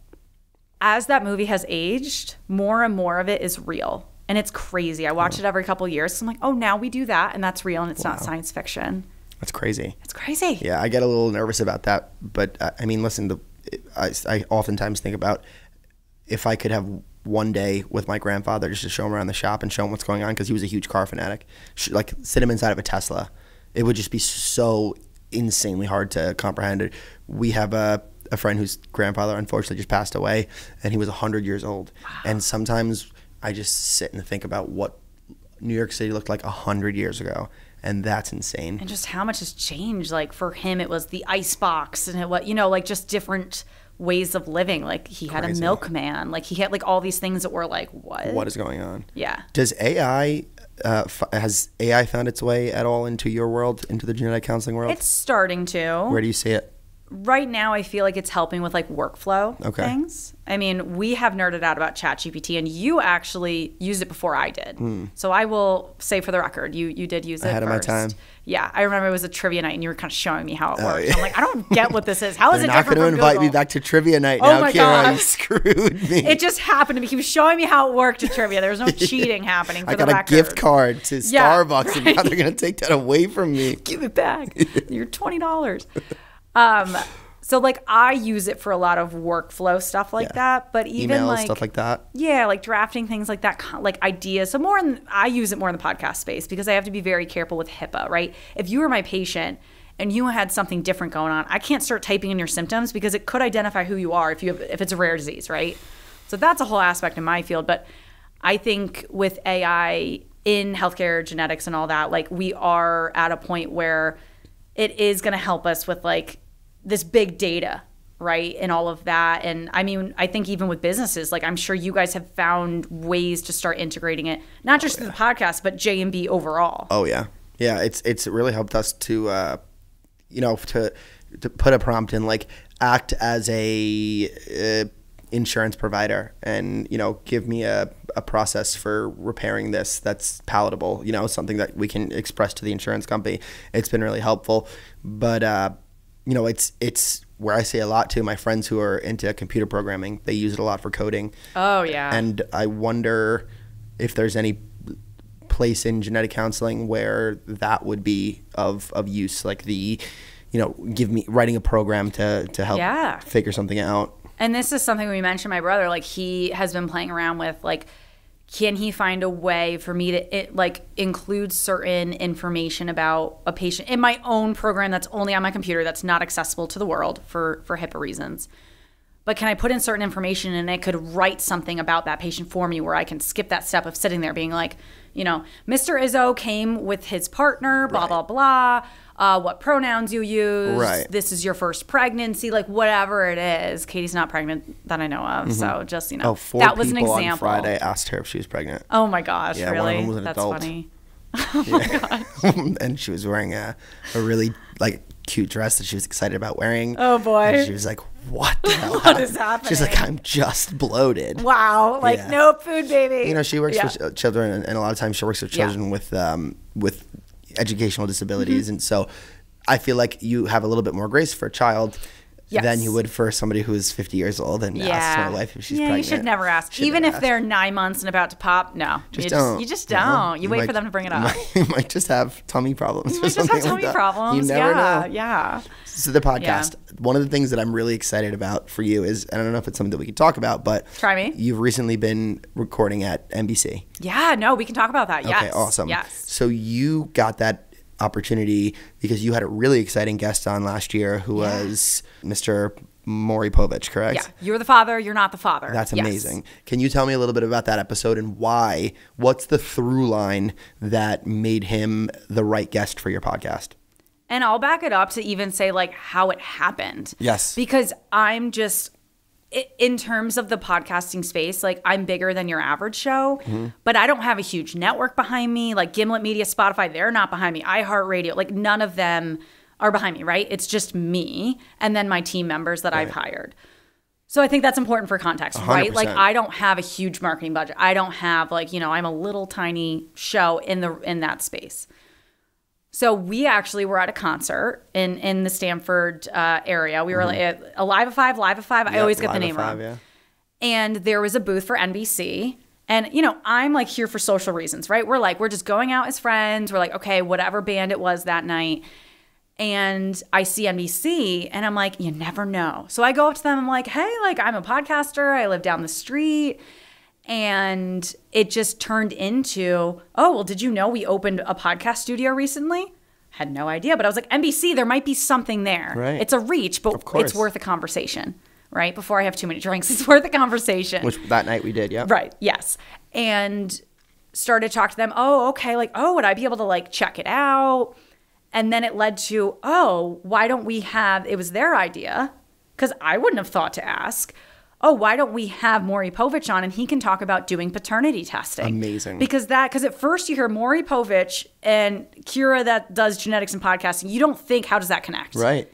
as that movie has aged, more and more of it is real. And it's crazy. I watch it every couple of years. So I'm like, oh, now we do that. And that's real. And it's not science fiction. That's crazy. It's crazy. Yeah, I get a little nervous about that. But I mean, listen, I oftentimes think about if I could have one day with my grandfather just to show him around the shop and show him what's going on, because he was a huge car fanatic. Like sit him inside of a Tesla. It would just be so insanely hard to comprehend. We have a friend whose grandfather unfortunately just passed away, and he was 100 years old. Wow. And sometimes I just sit and think about what New York City looked like 100 years ago, and that's insane. And just how much has changed. Like for him, it was the ice box and like just different ways of living. Like he had a milkman. Like he had like all these things that were like, what is going on? Yeah. Does AI has AI found its way at all into your world, into the genetic counseling world? It's starting to. Where do you see it? Right now, I feel like it's helping with like workflow things. I mean, we have nerded out about ChatGPT, and you actually used it before I did. So I will say for the record, you did use it ahead of my time. Yeah, I remember it was a trivia night, and you were kind of showing me how it worked. Yeah. I'm like, I don't get what this is. How is it different from Google? They're not going to invite me back to trivia night now, Kira. God. You screwed me. It just happened to me. He was showing me how it worked at trivia. There was no cheating happening. For I got a gift card to Starbucks, and now they're going to take that away from me. Give it back. You're $20. So like I use it for a lot of workflow stuff like that, but even emails, like stuff like that. Yeah, like drafting things like that, like ideas. So I use it more in the podcast space because I have to be very careful with HIPAA, right? If you were my patient and you had something different going on, I can't start typing in your symptoms because it could identify who you are if it's a rare disease, right? So that's a whole aspect in my field. But I think with AI in healthcare, genetics and all that, like we are at a point where it is going to help us with like this big data, right? And all of that. And I mean, I think even with businesses, like I'm sure you guys have found ways to start integrating it, not just through the podcast, but J&B overall. Oh yeah. Yeah. It's really helped us to, to put a prompt in, like act as a insurance provider and, give me a process for repairing this that's palatable, something that we can express to the insurance company. It's been really helpful. But, it's where I say a lot to my friends who are into computer programming. They use it a lot for coding. Oh, yeah. And I wonder if there's any place in genetic counseling where that would be of use, like writing a program to help figure something out. And this is something we mentioned, my brother, like he has been playing around with, like, can he find a way for me to include certain information about a patient in my own program that's only on my computer, that's not accessible to the world for HIPAA reasons? But can I put in certain information and it could write something about that patient for me where I can skip that step of sitting there being like, Mr. Izzo came with his partner, blah, blah, blah. What pronouns you use. Right. This is your first pregnancy, like whatever it is. Katie's not pregnant that I know of. So just, that was an example. On Friday asked her if she was pregnant. Oh my gosh, yeah, really? One of them was an That's adult. Funny. Oh my gosh. And she was wearing a really cute dress that she was excited about wearing. Oh boy. And she was like, what the hell? What is happening? She's like, I'm just bloated. Wow. No food, baby. She works with children, and a lot of times she works with children with educational disabilities. And so I feel like you have a little bit more grace for a child than you would for somebody who is 50 years old and asks my wife if she's pregnant. You should never ask. Even if they're 9 months and about to pop, no. Just don't. You just don't. You wait for them to bring it up. You might just have tummy problems. You might just have tummy problems. You never know. Yeah. So the podcast, one of the things that I'm really excited about for you is, and I don't know if it's something that we can talk about, but try me. You've recently been recording at NBC. Yeah, no, we can talk about that. Yes. Okay, awesome. Yes. So you got that opportunity because you had a really exciting guest on last year who was Mr. Maury Povich, correct? Yeah. You're the father, you're not the father. That's amazing. Can you tell me a little bit about that episode and what's the through line that made him the right guest for your podcast? And I'll back it up to even say how it happened. Yes. Because I'm just, in terms of the podcasting space, I'm bigger than your average show, but I don't have a huge network behind me. Like Gimlet Media, Spotify, they're not behind me. iHeartRadio, none of them are behind me, right? It's just me and then my team members that I've hired. So I think that's important for context, 100%. right? I don't have a huge marketing budget. I don't have I'm a little tiny show in that space. So we actually were at a concert in the Stanford area. We were at a Live at 5. I always get the name wrong. Yeah. And there was a booth for NBC. And, I'm here for social reasons, right? We're just going out as friends. We're okay, whatever band it was that night. And I see NBC and I'm like, you never know. So I go up to them. I'm like, hey, I'm a podcaster. I live down the street. And it just turned into, oh, well, did you know we opened a podcast studio recently? Had no idea. But I was like, NBC, there might be something there. Right. It's a reach, but it's worth a conversation, right? Before I have too many drinks, it's worth a conversation. Which that night we did, yeah. Right, yes. And started to talk to them. Oh, okay. Would I be able to check it out? And then it led to, why don't we have, it was their idea, because I wouldn't have thought to ask, why don't we have Maury Povich on and he can talk about doing paternity testing? Amazing. Because at first you hear Maury Povich and Kira that does genetics and podcasting, you don't think, how does that connect? Right.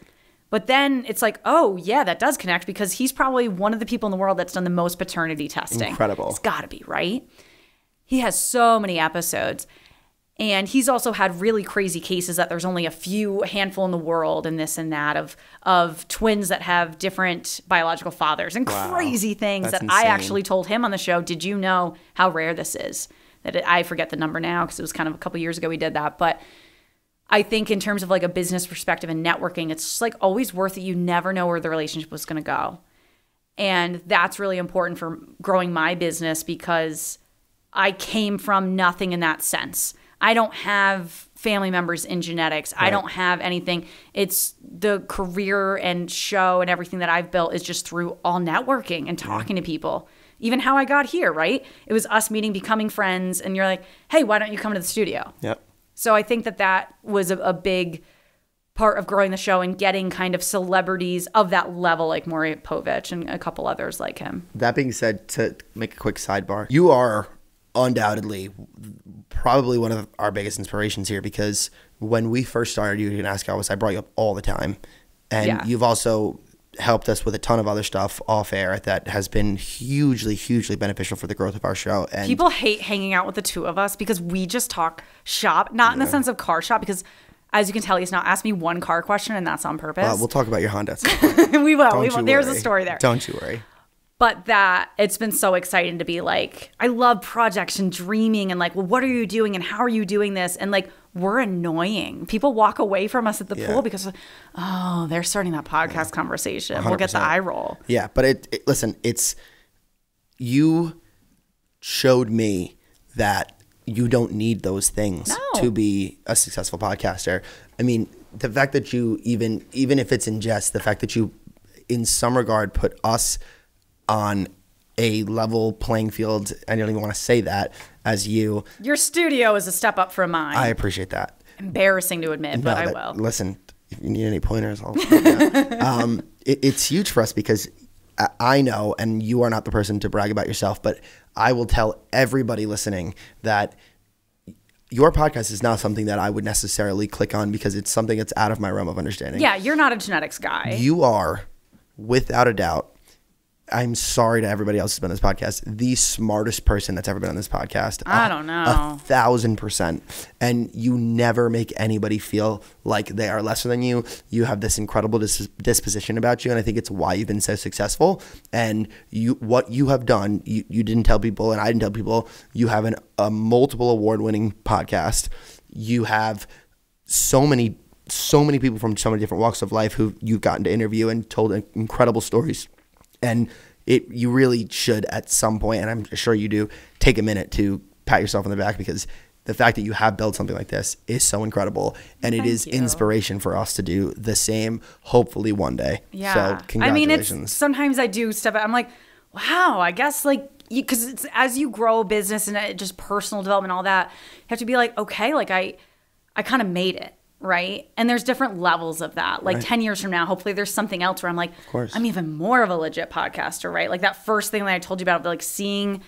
But then it's that does connect because he's probably one of the people in the world that's done the most paternity testing. Incredible. It's got to be, right? He has so many episodes. And he's also had really crazy cases that there's only a handful in the world and this and that of twins that have different biological fathers and crazy things that insane. I actually told him on the show, did you know how rare this is? I forget the number now because it was kind of a couple years ago we did that. But I think in terms of like a business perspective and networking, it's just like always worth it. You never know where the relationship was going to go. And that's really important for growing my business because I came from nothing in that sense. I don't have family members in genetics. Right. I don't have anything. It's the career and show and everything that I've built is just through all networking and talking to people. Even how I got here, right? It was us meeting, becoming friends, and you're like, hey, why don't you come to the studio? Yep. So I think that was a big part of growing the show and getting kind of celebrities of that level like Maury Povich and a couple others like him. That being said, to make a quick sidebar, you are undoubtedly probably one of our biggest inspirations here because when we first started, you can ask Elvis, I brought you up all the time. And you've also helped us with a ton of other stuff off air that has been hugely, hugely beneficial for the growth of our show. And people hate hanging out with the two of us because we just talk shop, not in the sense of car shop, because as you can tell, he's not asked me one car question, and that's on purpose. We'll talk about your Honda. We will. There's a story there. Don't you worry. But it's been so exciting to be like, I love projects and dreaming and like, well, what are you doing and how are you doing this? And like, we're annoying. People walk away from us at the pool because, oh, they're starting that podcast conversation. 100%. We'll get the eye roll. Yeah, but listen, you showed me that you don't need those things to be a successful podcaster. I mean, the fact that you even if it's in jest, the fact that you in some regard put us on a level playing field, I don't even want to say that, as you. Your studio is a step up from mine. I appreciate that. Embarrassing to admit, but I will. Listen, if you need any pointers, I'll it's huge for us because I know, and you are not the person to brag about yourself, but I will tell everybody listening that your podcast is not something that I would necessarily click on because it's something that's out of my realm of understanding. Yeah, you're not a genetics guy. You are, without a doubt, I'm sorry to everybody else who's been on this podcast, the smartest person that's ever been on this podcast. I don't know. 1,000%. And you never make anybody feel like they are lesser than you. You have this incredible disposition about you. And I think it's why you've been so successful. And what you have done, you didn't tell people and I didn't tell people, you have a multiple award-winning podcast. You have so many people from so many different walks of life who you've gotten to interview and told incredible stories. And you really should at some point, and I'm sure you do, take a minute to pat yourself on the back because the fact that you have built something like this is so incredible. And it is inspiration for us to do the same, hopefully one day. Yeah. So congratulations. I mean, sometimes I do stuff. I'm like, wow, I guess like, because as you grow a business and just personal development, all that, you have to be like, okay, like I kind of made it. Right. And there's different levels of that. Like 10 years from now, hopefully there's something else where I'm like, I'm even more of a legit podcaster. Right. Like that first thing that I told you about, like seeing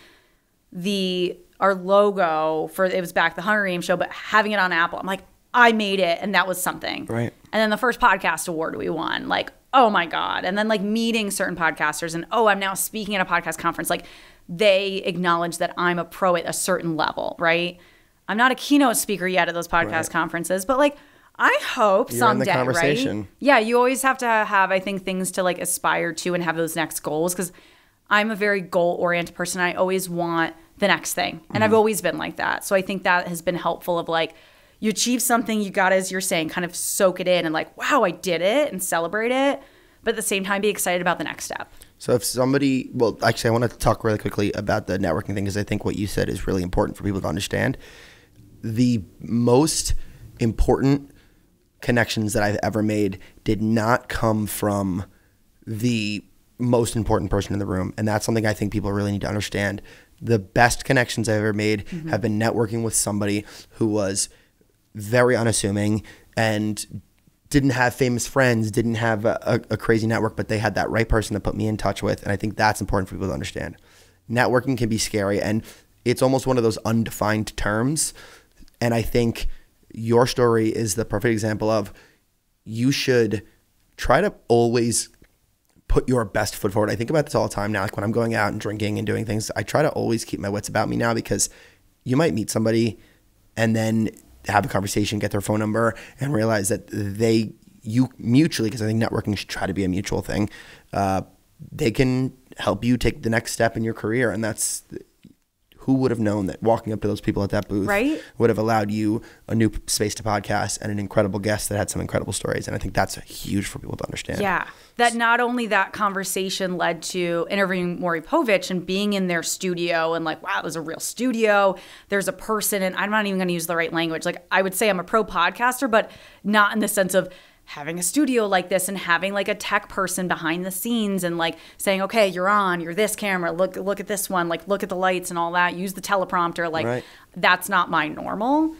our logo for, it was back the Hunger Games show, but having it on Apple, I'm like, I made it. And that was something. Right. And then the first podcast award we won, like, oh my God. And then like meeting certain podcasters and, I'm now speaking at a podcast conference. Like they acknowledge that I'm a pro at a certain level. Right. I'm not a keynote speaker yet at those podcast conferences, but like, I hope You're someday, in the conversation. Right? Yeah, you always have to have, I think, things to like aspire to and have those next goals because I'm a very goal-oriented person. I always want the next thing. And I've always been like that. So I think that has been helpful of like, you achieve something, you got to, as you're saying, kind of soak it in and like, wow, I did it and celebrate it. But at the same time, be excited about the next step. So if somebody, well, actually, I want to talk really quickly about the networking thing because I think what you said is really important for people to understand. The most important connections that I've ever made did not come from the most important person in the room. And that's something I think people really need to understand. The best connections I've ever made have been networking with somebody who was very unassuming and didn't have famous friends, didn't have a crazy network, but they had that right person to put me in touch with. And I think that's important for people to understand. Networking can be scary and it's almost one of those undefined terms. And I think your story is the perfect example of you should try to always put your best foot forward. I think about this all the time now, like when I'm going out and drinking and doing things, I try to always keep my wits about me now because you might meet somebody and then have a conversation, get their phone number and realize that you mutually, because I think networking should try to be a mutual thing, they can help you take the next step in your career. And that's who would have known that walking up to those people at that booth would have allowed you a new space to podcast and an incredible guest that had some incredible stories. And I think that's huge for people to understand. Yeah. That not only that conversation led to interviewing Maury Povich and being in their studio and like, wow, there's a real studio. There's a person, and I'm not even going to use the right language. Like, I would say I'm a pro podcaster, but not in the sense of having a studio like this and having like a tech person behind the scenes and like saying, okay, you're this camera, look at this one, like look at the lights and all that, use the teleprompter. Like that's not my normal.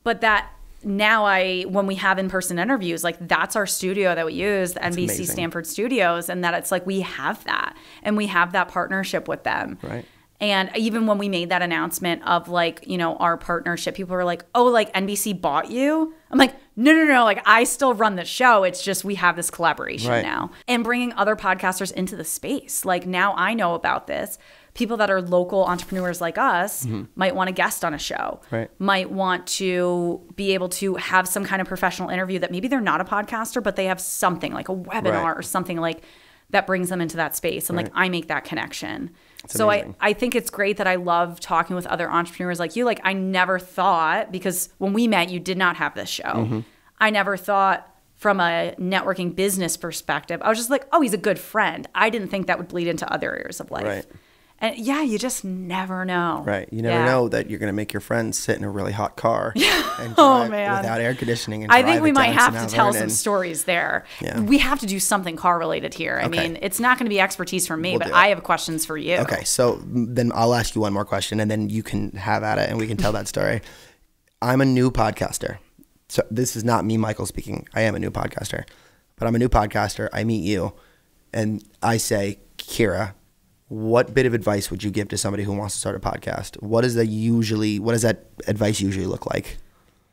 But that now when we have in-person interviews, like that's our studio that we use, the NBC Stanford studios, and that it's like we have that and we have that partnership with them. Right. And even when we made that announcement of like, you know, our partnership, people were like, oh, like NBC bought you? I'm like, no. Like I still run the show. It's just we have this collaboration now. And bringing other podcasters into the space. Like now I know about this. People that are local entrepreneurs like us might want a guest on a show, might want to be able to have some kind of professional interview that maybe they're not a podcaster, but they have something like a webinar or something like that brings them into that space. And like I make that connection. So I think it's great that I love talking with other entrepreneurs like you. Like I never thought, because when we met, you did not have this show. I never thought from a networking business perspective. I was just like, oh, he's a good friend. I didn't think that would bleed into other areas of life. Right. And yeah, you just never know. Right. You never know that you're going to make your friends sit in a really hot car and drive without air conditioning. And I think we might have to tell some stories there. Yeah. We have to do something car related here. I mean, it's not going to be expertise from me, but I have questions for you. Okay. So then I'll ask you one more question and then you can have at it and we can tell that story. I'm a new podcaster. So this is not me, Michael, speaking. I am a new podcaster. But I'm a new podcaster. I meet you and I say, Kira, what bit of advice would you give to somebody who wants to start a podcast? What does that advice usually look like?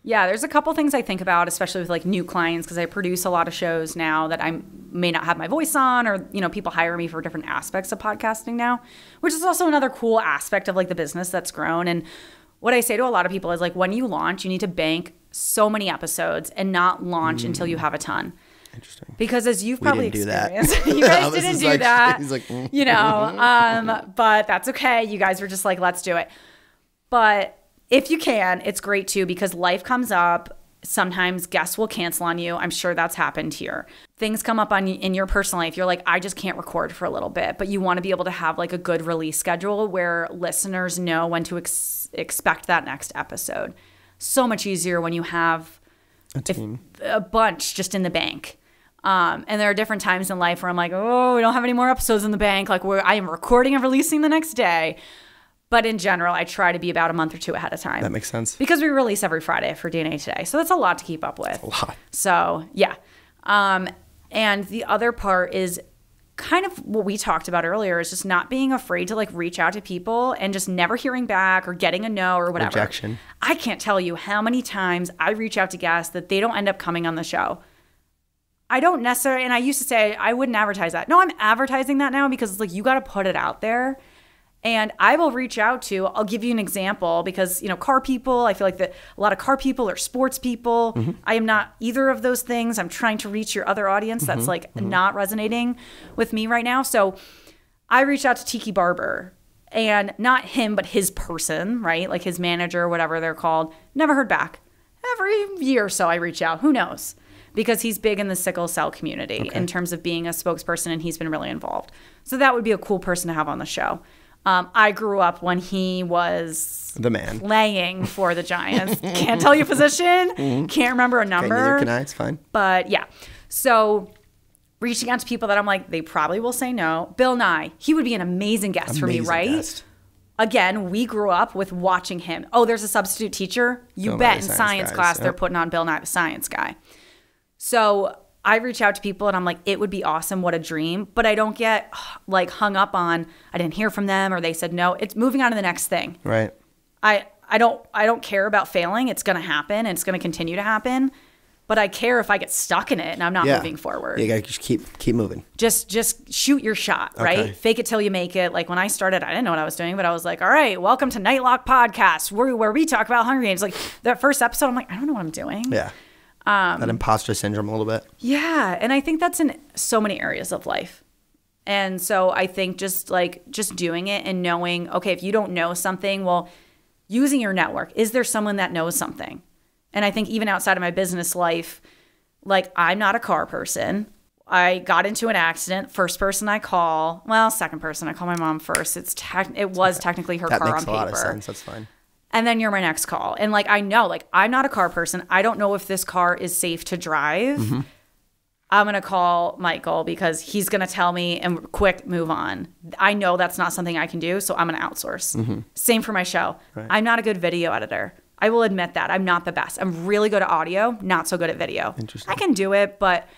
Yeah, there's a couple things I think about, especially with like new clients, because I produce a lot of shows now that I may not have my voice on, or, you know, people hire me for different aspects of podcasting now, which is also another cool aspect of like the business that's grown. And what I say to a lot of people is like, when you launch, you need to bank so many episodes and not launch until you have a ton. Interesting. Because as you've probably experienced, you guys didn't do that, you know, but that's okay. You guys were just like, let's do it. But if you can, it's great too, because life comes up. Sometimes guests will cancel on you. I'm sure that's happened here. Things come up in your personal life. You're like, I just can't record for a little bit, but you want to be able to have like a good release schedule where listeners know when to expect that next episode. So much easier when you have a bunch just in the bank. And there are different times in life where I'm like, oh, we don't have any more episodes in the bank. Like I am recording and releasing the next day. But in general, I try to be about a month or two ahead of time. That makes sense. Because we release every Friday for DNA Today. So that's a lot to keep up with. That's a lot. So yeah. And the other part is kind of what we talked about earlier, is just not being afraid to like reach out to people and just never hearing back or getting a no or whatever. Rejection. I can't tell you how many times I reach out to guests that they don't end up coming on the show. I don't necessarily, and I used to say I wouldn't advertise that. No, I'm advertising that now because it's like you got to put it out there. And I will reach out to, I'll give you an example because, you know, car people, I feel like that a lot of car people are sports people. I am not either of those things. I'm trying to reach your other audience that's like not resonating with me right now. So I reached out to Tiki Barber, and not him, but his person, right? Like his manager, whatever they're called. Never heard back. Every year or so I reach out. Who knows? Because he's big in the sickle cell community in terms of being a spokesperson, and he's been really involved. So that would be a cool person to have on the show. I grew up when he was the man playing for the Giants. Can't tell you position. Can't remember a number. Okay, neither can I. It's fine. But yeah. So reaching out to people that I'm like, they probably will say no. Bill Nye, he would be an amazing guest for me, right? Guest. Again, we grew up with watching him. Oh, there's a substitute teacher. You bet in science class they're putting on Bill Nye, the science guy. So I reach out to people and I'm like, it would be awesome. What a dream. But I don't get like hung up on, I didn't hear from them or they said no. It's moving on to the next thing. Right. I don't care about failing. It's going to happen and it's going to continue to happen. But I care if I get stuck in it and I'm not moving forward. You got to just keep moving. Just shoot your shot, right? Okay. Fake it till you make it. Like when I started, I didn't know what I was doing, but I was like, all right, welcome to Nightlock Podcast, where we talk about Hunger Games. Like that first episode, I'm like, I don't know what I'm doing. Yeah. That imposter syndrome a little bit. Yeah. And I think that's in so many areas of life. And so I think just doing it and knowing, okay, if you don't know something, well, using your network, is there someone that knows something? And I think even outside of my business life, like I'm not a car person. I got into an accident. First person I call, well, second person, I call my mom first. It was technically her car on paper. That makes a lot of sense. That's fine. And then you're my next call. And like, I know, like I'm not a car person. I don't know if this car is safe to drive. Mm-hmm. I'm going to call Michael because he's going to tell me and quick move on. I know that's not something I can do, so I'm going to outsource. Mm-hmm. Same for my show. Right. I'm not a good video editor. I will admit that. I'm not the best. I'm really good at audio, not so good at video. Interesting. I can do it, but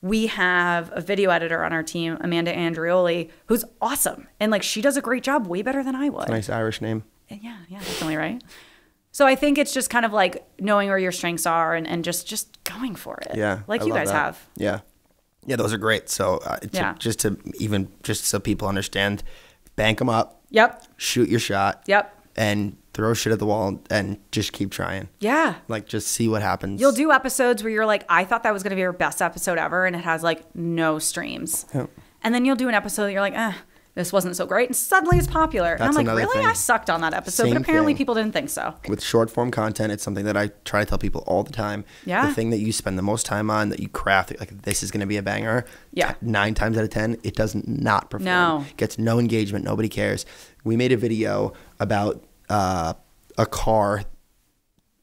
we have a video editor on our team, Amanda Andrioli, who's awesome. And like she does a great job, way better than I would. It's a nice Irish name. Yeah, definitely, right? So I think it's just kind of like knowing where your strengths are and just going for it. Yeah. Like you guys have. Yeah. Yeah, those are great. So just so people understand, bank them up. Yep. Shoot your shot. Yep. And throw shit at the wall and just keep trying. Yeah. Like just see what happens. You'll do episodes where you're like, I thought that was going to be our best episode ever. And it has like no streams. Yep. And then you'll do an episode that you're like, this wasn't so great. And suddenly it's popular. And I'm like, really? Thing. I sucked on that episode. But apparently people didn't think so. With short form content, it's something that I try to tell people all the time. Yeah. The thing that you spend the most time on, that you craft, like this is going to be a banger. Yeah. 9 times out of 10, it does not perform. No. Gets no engagement. Nobody cares. We made a video about a car.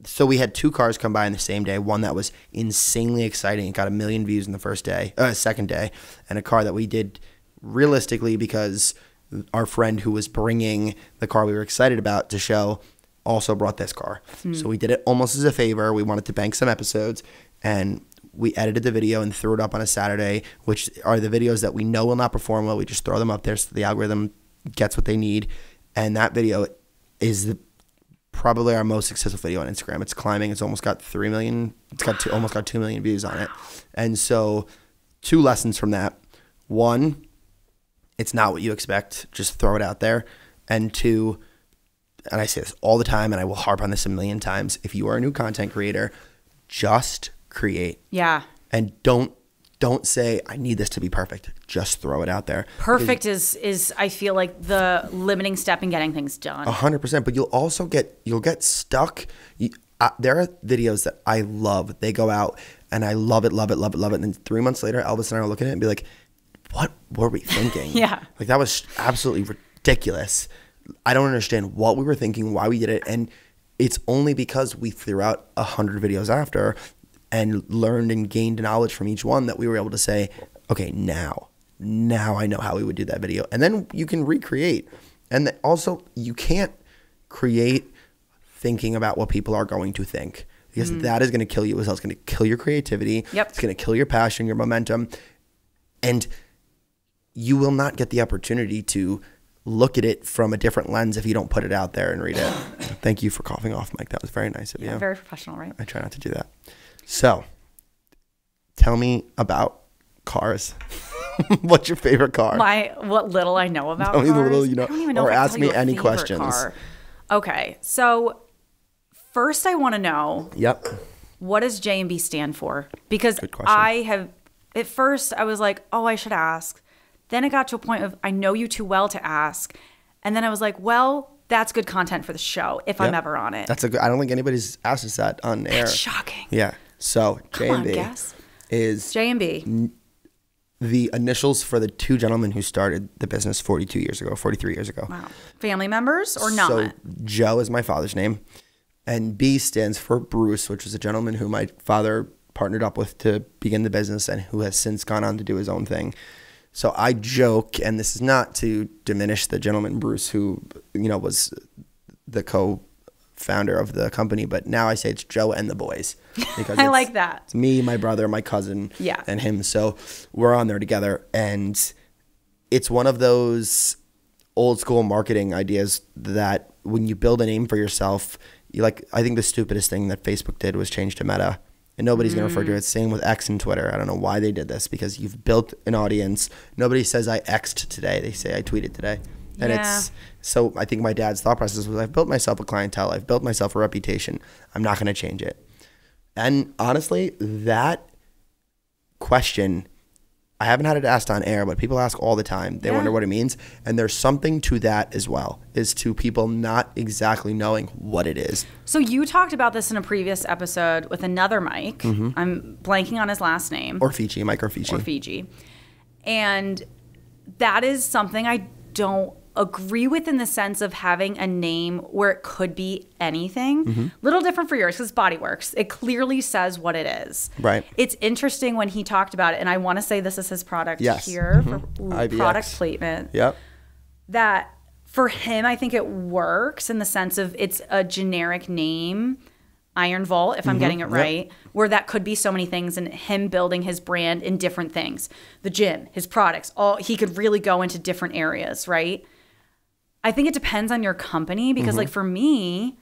So we had 2 cars come by in the same day. One that was insanely exciting. It got 1 million views in the second day. And a car that we did realistically because our friend who was bringing the car we were excited about to show also brought this car. So we did it almost as a favor. We wanted to bank some episodes, and we edited the video and threw it up on a Saturday, which are the videos that we know will not perform well. We just throw them up there so the algorithm gets what they need. And that video is probably our most successful video on Instagram. It's climbing. It's almost got 3 million. It's got almost got 2 million views on it. And so 2 lessons from that. 1, it's not what you expect. Just throw it out there. And 2, and I say this all the time, and I will harp on this a million times, if you are a new content creator, just create. Yeah. And don't say, I need this to be perfect. Just throw it out there. Perfect is I feel like the limiting step in getting things done. 100%. But you'll get stuck. There are videos that I love. They go out and I love it. And then 3 months later, Elvis and I will look at it and be like, what were we thinking? Yeah. Like that was absolutely ridiculous. I don't understand what we were thinking, why we did it. And it's only because we threw out 100 videos after and learned and gained knowledge from each one that we were able to say, okay, now I know how we would do that video. And then you can recreate. And also you can't create thinking about what people are going to think, because that is going to kill you as well. It's going to kill your creativity. Yep. It's going to kill your passion, your momentum. And you will not get the opportunity to look at it from a different lens if you don't put it out there and read it. Thank you for coughing off, Mike. That was very nice of you. Very professional, right? I try not to do that. So, tell me about cars. What's your favorite car? What little I know about cars. Tell me the little you know. I don't even know or if I ask tell me you a any favorite questions. Car. Okay, so first I want to know. Yep. What does J&B stand for? Because Good question. At first I was like, oh, I should ask. Then it got to a point of, I know you too well to ask. And then I was like, well, that's good content for the show if I'm ever on it. That's I don't think anybody's asked us that on air. That's shocking. Yeah. So J&B is J&B. The initials for the 2 gentlemen who started the business 43 years ago. Wow. Family members or not? So Joe is my father's name, and B stands for Bruce, which is a gentleman who my father partnered up with to begin the business and who has since gone on to do his own thing. So I joke, and this is not to diminish the gentleman Bruce who, was the co-founder of the company, but now I say it's Joe and the boys. Because I like that. It's me, my brother, my cousin, and him. So we're on there together, and it's one of those old school marketing ideas that when you build a name for yourself, I think the stupidest thing that Facebook did was change to Meta. And nobody's going to refer to it. Same with X and Twitter. I don't know why they did this, because you've built an audience. Nobody says I X'd today. They say I tweeted today. And so I think my dad's thought process was, I've built myself a clientele. I've built myself a reputation. I'm not going to change it. And honestly, that question, I haven't had it asked on air, but people ask all the time. They wonder what it means. And there's something to that as well, is to people not exactly knowing what it is. So you talked about this in a previous episode with another Mike. I'm blanking on his last name. Or Fiji, Mike or Fiji. Or Fiji. And that is something I don't agree with, in the sense of having a name where it could be anything. Little different for yours because BodyWorks. It clearly says what it is. Right. It's interesting when he talked about it, and I want to say this is his product here for product placement. Yep. That for him, I think it works in the sense of it's a generic name, Iron Vault, if I'm getting it right, where that could be so many things, and him building his brand in different things. The gym, his products, he could really go into different areas, right? I think it depends on your company because, like, for me,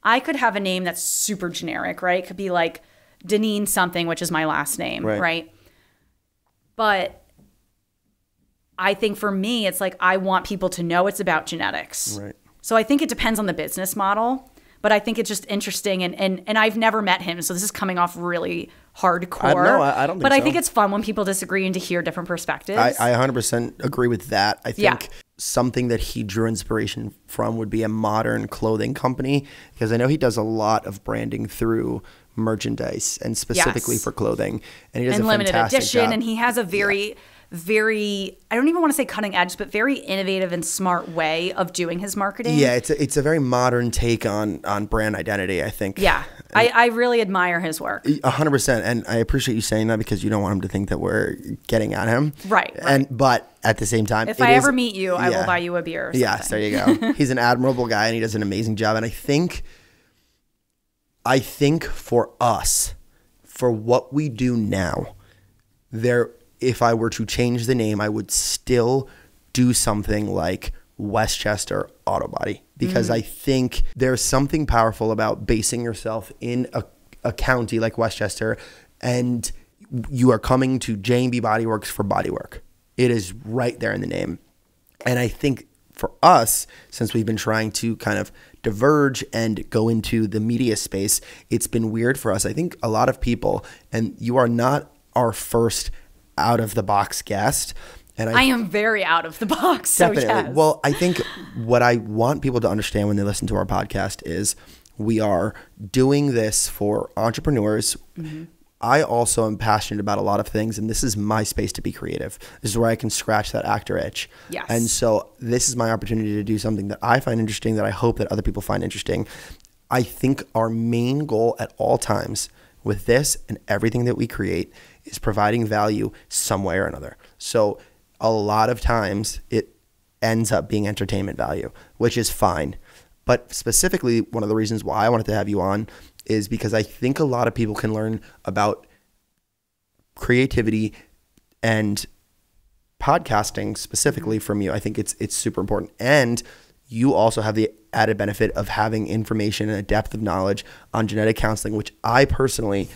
I could have a name that's super generic, right? It could be like Dineen something, which is my last name, right? But I think for me, it's like I want people to know it's about genetics. Right. So I think it depends on the business model, but I think it's just interesting. And I've never met him, so this is coming off really hardcore. I don't think but so. I think it's fun when people disagree and to hear different perspectives. I 100% agree with that. I think something that he drew inspiration from would be a modern clothing company, because I know he does a lot of branding through merchandise and specifically for clothing. And he does a limited fantastic edition, job. and he has a very I don't even want to say cutting edge, but very innovative and smart way of doing his marketing. Yeah, it's a very modern take on brand identity, I think. Yeah, I really admire his work. 100%, and I appreciate you saying that because you don't want him to think that we're getting at him. Right. But at the same time, if I ever meet you, I will buy you a beer or something. Yes, there you go. He's an admirable guy, and he does an amazing job. And I think for us, for what we do now, if I were to change the name, I would still do something like Westchester Auto Body, because I think there's something powerful about basing yourself in a county like Westchester, and you are coming to J&B Body Works for body work. It is right there in the name. And I think for us, since we've been trying to kind of diverge and go into the media space, it's been weird for us. I think a lot of people, and you are not our first out of the box guest. And I am very out of the box. Definitely. So yes. Well, I think what I want people to understand when they listen to our podcast is we are doing this for entrepreneurs. I also am passionate about a lot of things, and this is my space to be creative. This is where I can scratch that actor itch. Yes. And so this is my opportunity to do something that I find interesting, that I hope that other people find interesting. I think our main goal at all times with this and everything that we create is providing value some way or another. So a lot of times it ends up being entertainment value, which is fine. But specifically, one of the reasons why I wanted to have you on is because I think a lot of people can learn about creativity and podcasting specifically from you. I think it's super important. And you also have the added benefit of having information and a depth of knowledge on genetic counseling, which I personally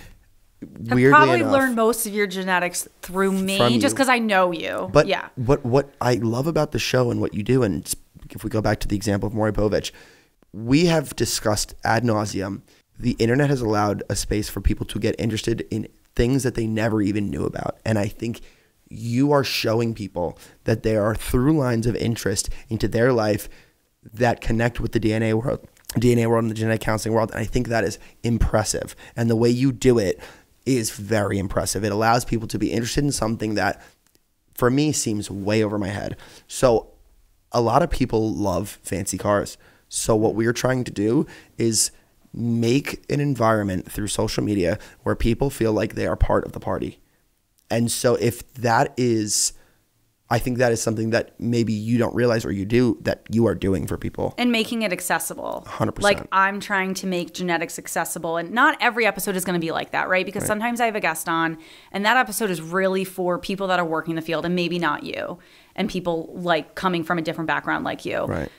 weirdly probably enough, learned most of your genetics through me, just because I know you. But yeah. What I love about the show and what you do, and if we go back to the example of Maury Povich, we have discussed ad nauseum. The internet has allowed a space for people to get interested in things that they never even knew about. And I think you are showing people that there are through lines of interest into their life that connect with the DNA world and the genetic counseling world. And I think that is impressive. And the way you do it is very impressive. It allows people to be interested in something that for me seems way over my head. So a lot of people love fancy cars. So what we're trying to do is make an environment through social media where people feel like they are part of the party. And so if that is, I think that is something that maybe you don't realize, or you do, that you are doing for people. And making it accessible. 100%. Like, I'm trying to make genetics accessible. And not every episode is going to be like that, right? Because sometimes I have a guest on, and that episode is really for people that are working the field, and maybe not you, and people like coming from a different background like you. Right.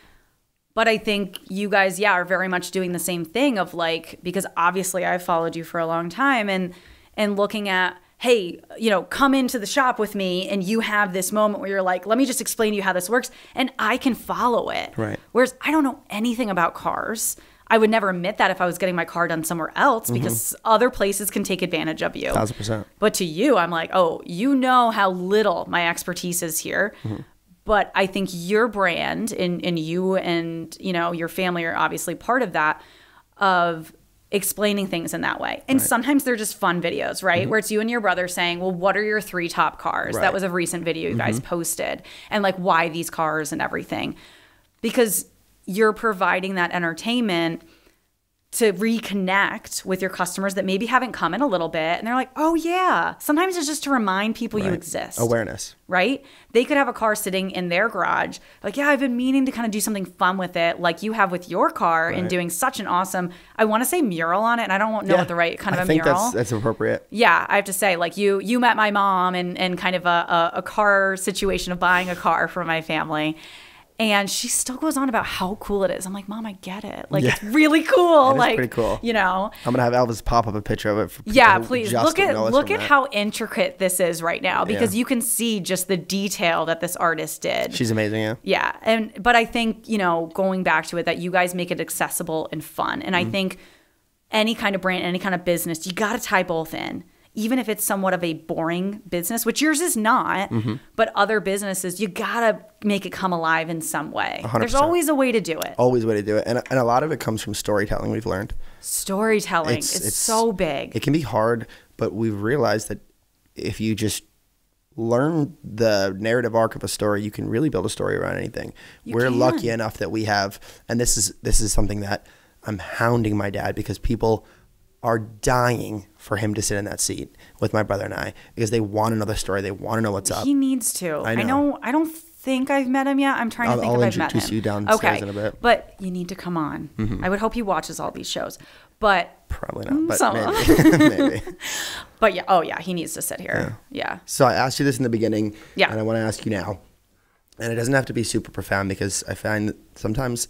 But I think you guys, are very much doing the same thing of like, because obviously I've followed you for a long time, and looking at, hey, come into the shop with me, and you have this moment where you're like, let me just explain to you how this works, and I can follow it. Right. Whereas I don't know anything about cars. I would never admit that if I was getting my car done somewhere else, because other places can take advantage of you. 1,000%. But to you, I'm like, oh, you know how little my expertise is here. But I think your brand and you and, you know, your family are obviously part of that, of explaining things in that way. And sometimes they're just fun videos, right? Where it's you and your brother saying, well, what are your 3 top cars? That was a recent video you guys posted. And like, why these cars and everything. Because you're providing that entertainment to reconnect with your customers that maybe haven't come in a little bit. And they're like, oh yeah. Sometimes it's just to remind people you exist. Awareness. Right? They could have a car sitting in their garage. Like, yeah, I've been meaning to kind of do something fun with it, like you have with your car, and doing such an awesome, I want to say mural on it. And I don't know what the right kind of a mural. I think that's appropriate. Yeah, I have to say, like, you met my mom and kind of a car situation of buying a car for my family. And she still goes on about how cool it is. I'm like, Mom, I get it. Like, it's really cool. It is like, pretty cool. You know. I'm gonna have Elvis pop up a picture of it. For people Please look at how intricate this is right now, because you can see just the detail that this artist did. She's amazing. Yeah, but I think, you know, going back to it, that you guys make it accessible and fun, and I think any kind of brand, any kind of business, you got to tie both in. Even if it's somewhat of a boring business, which yours is not, but other businesses, you gotta make it come alive in some way. 100%. There's always a way to do it. Always a way to do it. And a lot of it comes from storytelling, we've learned. Storytelling is so big. It can be hard, but we've realized that if you just learn the narrative arc of a story, you can really build a story around anything. We're lucky enough that we have, and this is something that I'm hounding my dad, because people are dying for him to sit in that seat with my brother and I, because they want another story. They want to know what's up. He needs to. I know. I don't think I've met him yet. I'm trying to think if I've met him. I'll introduce you downstairs in a bit. But you need to come on. I would hope he watches all these shows. But probably not. But maybe. But yeah. Oh yeah. He needs to sit here. Yeah. So I asked you this in the beginning. Yeah. And I want to ask you now. And it doesn't have to be super profound, because I find that sometimes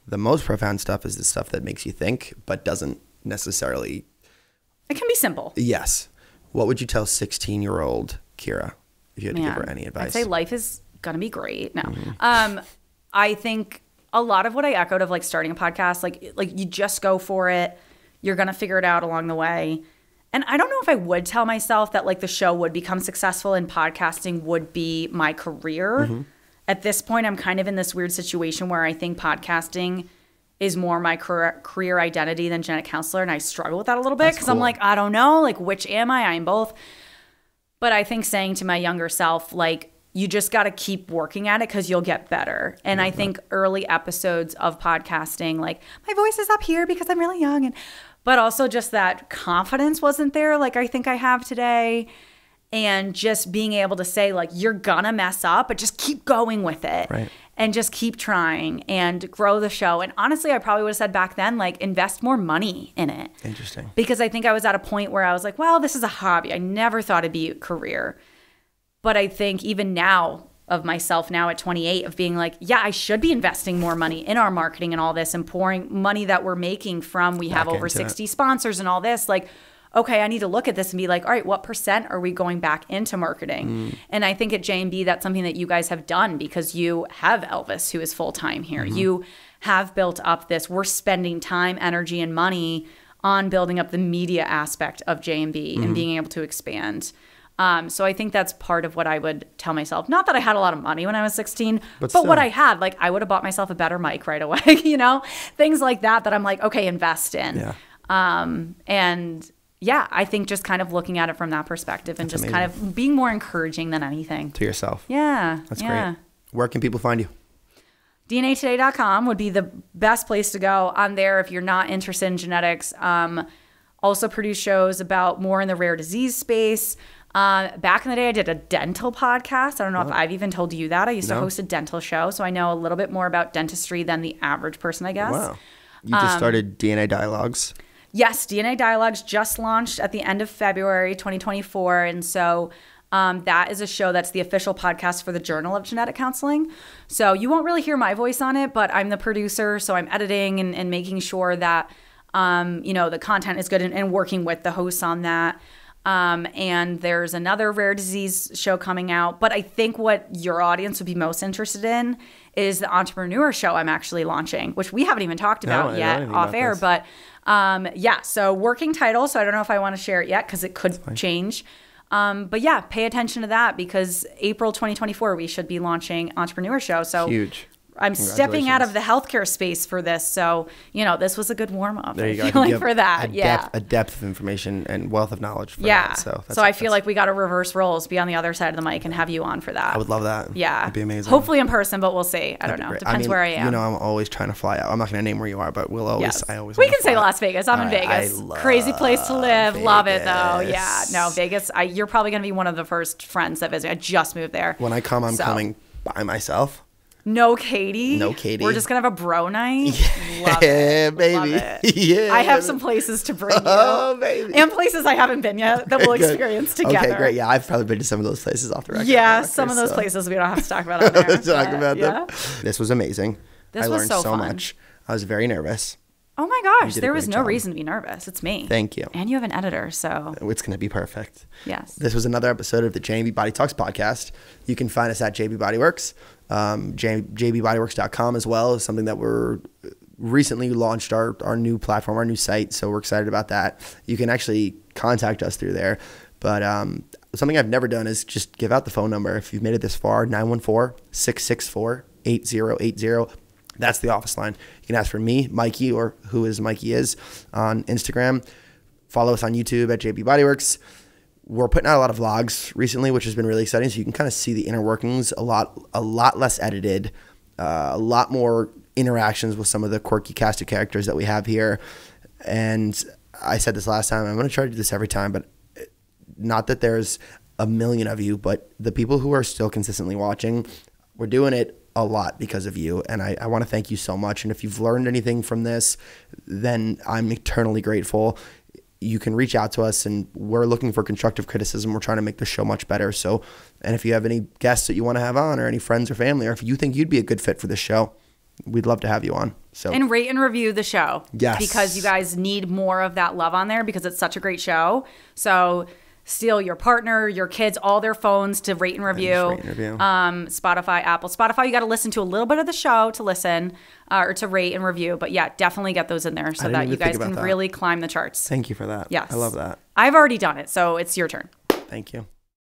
the most profound stuff is the stuff that makes you think, but doesn't necessarily. It can be simple. Yes. What would you tell 16-year-old Kira if you had to give her any advice? I'd say life is gonna be great. No. I think a lot of what I echoed of like starting a podcast, like you just go for it. You're gonna figure it out along the way. And I don't know if I would tell myself that like the show would become successful and podcasting would be my career. At this point, I'm kind of in this weird situation where I think podcasting is more my career identity than genetic counselor. And I struggle with that a little bit, because I'm like, I don't know, like, which am I? I'm both. But I think saying to my younger self, like, you just got to keep working at it, because you'll get better. And I think early episodes of podcasting, like, my voice is up here because I'm really young. But also just that confidence wasn't there like I think I have today. And just being able to say, like, you're gonna mess up, but just keep going with it. Right. And just keep trying and grow the show. And honestly, I probably would have said back then, like, invest more money in it. Interesting. Because I think I was at a point where I was like, well, this is a hobby. I never thought it'd be a career. But I think even now, of myself now at 28, of being like, yeah, I should be investing more money in our marketing and all this, and pouring money that we're making from, we have over 60 sponsors and all this, like, okay, I need to look at this and be like, all right, what % are we going back into marketing? And I think at J&B, that's something that you guys have done, because you have Elvis, who is full-time here. You have built up this, we're spending time, energy, and money on building up the media aspect of J&B and being able to expand. So I think that's part of what I would tell myself. Not that I had a lot of money when I was 16, but what I had, like, I would have bought myself a better mic right away, you know? Things like that I'm like, okay, invest in. Yeah. And yeah, I think just kind of looking at it from that perspective, and just amazing. Kind of being more encouraging than anything. To yourself. Yeah. That's great. Where can people find you? DNAtoday.com would be the best place to go. On there, if you're not interested in genetics, also produce shows about more in the rare disease space. Back in the day, I did a dental podcast. I don't know if I've even told you that. I used to host a dental show, so I know a little bit more about dentistry than the average person, I guess. Wow. You just started DNA Dialogues. Yes, DNA Dialogues just launched at the end of February 2024. And so that is a show that's the official podcast for the Journal of Genetic Counseling. So you won't really hear my voice on it, but I'm the producer. So I'm editing and making sure that, the content is good, and working with the hosts on that. And there's another rare disease show coming out. But I think what your audience would be most interested in is the entrepreneur show I'm actually launching, which we haven't even talked about yet off air. This. But yeah, so working title. So I don't know if I want to share it yet because it could change. But yeah, pay attention to that because April 2024, we should be launching Entrepreneur Show. So huge. I'm stepping out of the healthcare space for this. So, this was a good warm up. There you go. Feeling for that. A depth of information and wealth of knowledge for that. So I feel like we got to reverse roles, be on the other side of the mic and have you on for that. I would love that. Yeah. It'd be amazing. Hopefully in person, but we'll see. I don't know. Depends where I am. I'm always trying to fly out. I'm not going to name where you are, but we can say Las Vegas. I'm in Vegas. Crazy place to live. Vegas. Love it though. Yeah. No, Vegas. You're probably going to be one of the first friends that visit. I just moved there. When I come, I'm coming by myself. No Katie. We're just going to have a bro night. Love it. Baby. Love it. Yeah. I have some places to bring you. Oh, baby. And places I haven't been yet that we'll experience together. Okay, great. Yeah, I've probably been to some of those places off the record. Yeah, some of those places we don't have to talk about on there. Let's talk about them. This was amazing. I learned so fun. much. I was very nervous. Oh my gosh, there was no reason to be nervous. It's me. Thank you. And you have an editor, so. It's going to be perfect. Yes. This was another episode of the J&B Body Talks podcast. You can find us at J&B Body Works. jbbodyworks.com as well is something that we're recently launched our new platform, our new site. So we're excited about that. You can actually contact us through there. But something I've never done is just give out the phone number. If you've made it this far, 914-664-8080. That's the office line. You can ask for me, Mikey, or who is Mikey is on Instagram. Follow us on YouTube at JB Body Works. We're putting out a lot of vlogs recently, which has been really exciting. So you can kind of see the inner workings, a lot less edited, a lot more interactions with some of the quirky cast of characters that we have here. And I said this last time, I'm going to try to do this every time, but not that there's a million of you, but the people who are still consistently watching, we're doing it a lot because of you, and I want to thank you so much. And if you've learned anything from this, then I'm eternally grateful. You can reach out to us, and we're looking for constructive criticism. We're trying to make the show much better. So, and if you have any guests that you want to have on, or any friends or family, or if you think you'd be a good fit for this show, we'd love to have you on. So, and rate and review the show. Yes. Because you guys need more of that love on there because it's such a great show. So steal your partner, your kids, all their phones to rate and review. Spotify, Apple. Spotify, you got to listen to a little bit of the show to listen or to rate and review. But yeah, definitely get those in there so that you guys can really climb the charts. Thank you for that. Yes. I love that. I've already done it, so it's your turn. Thank you.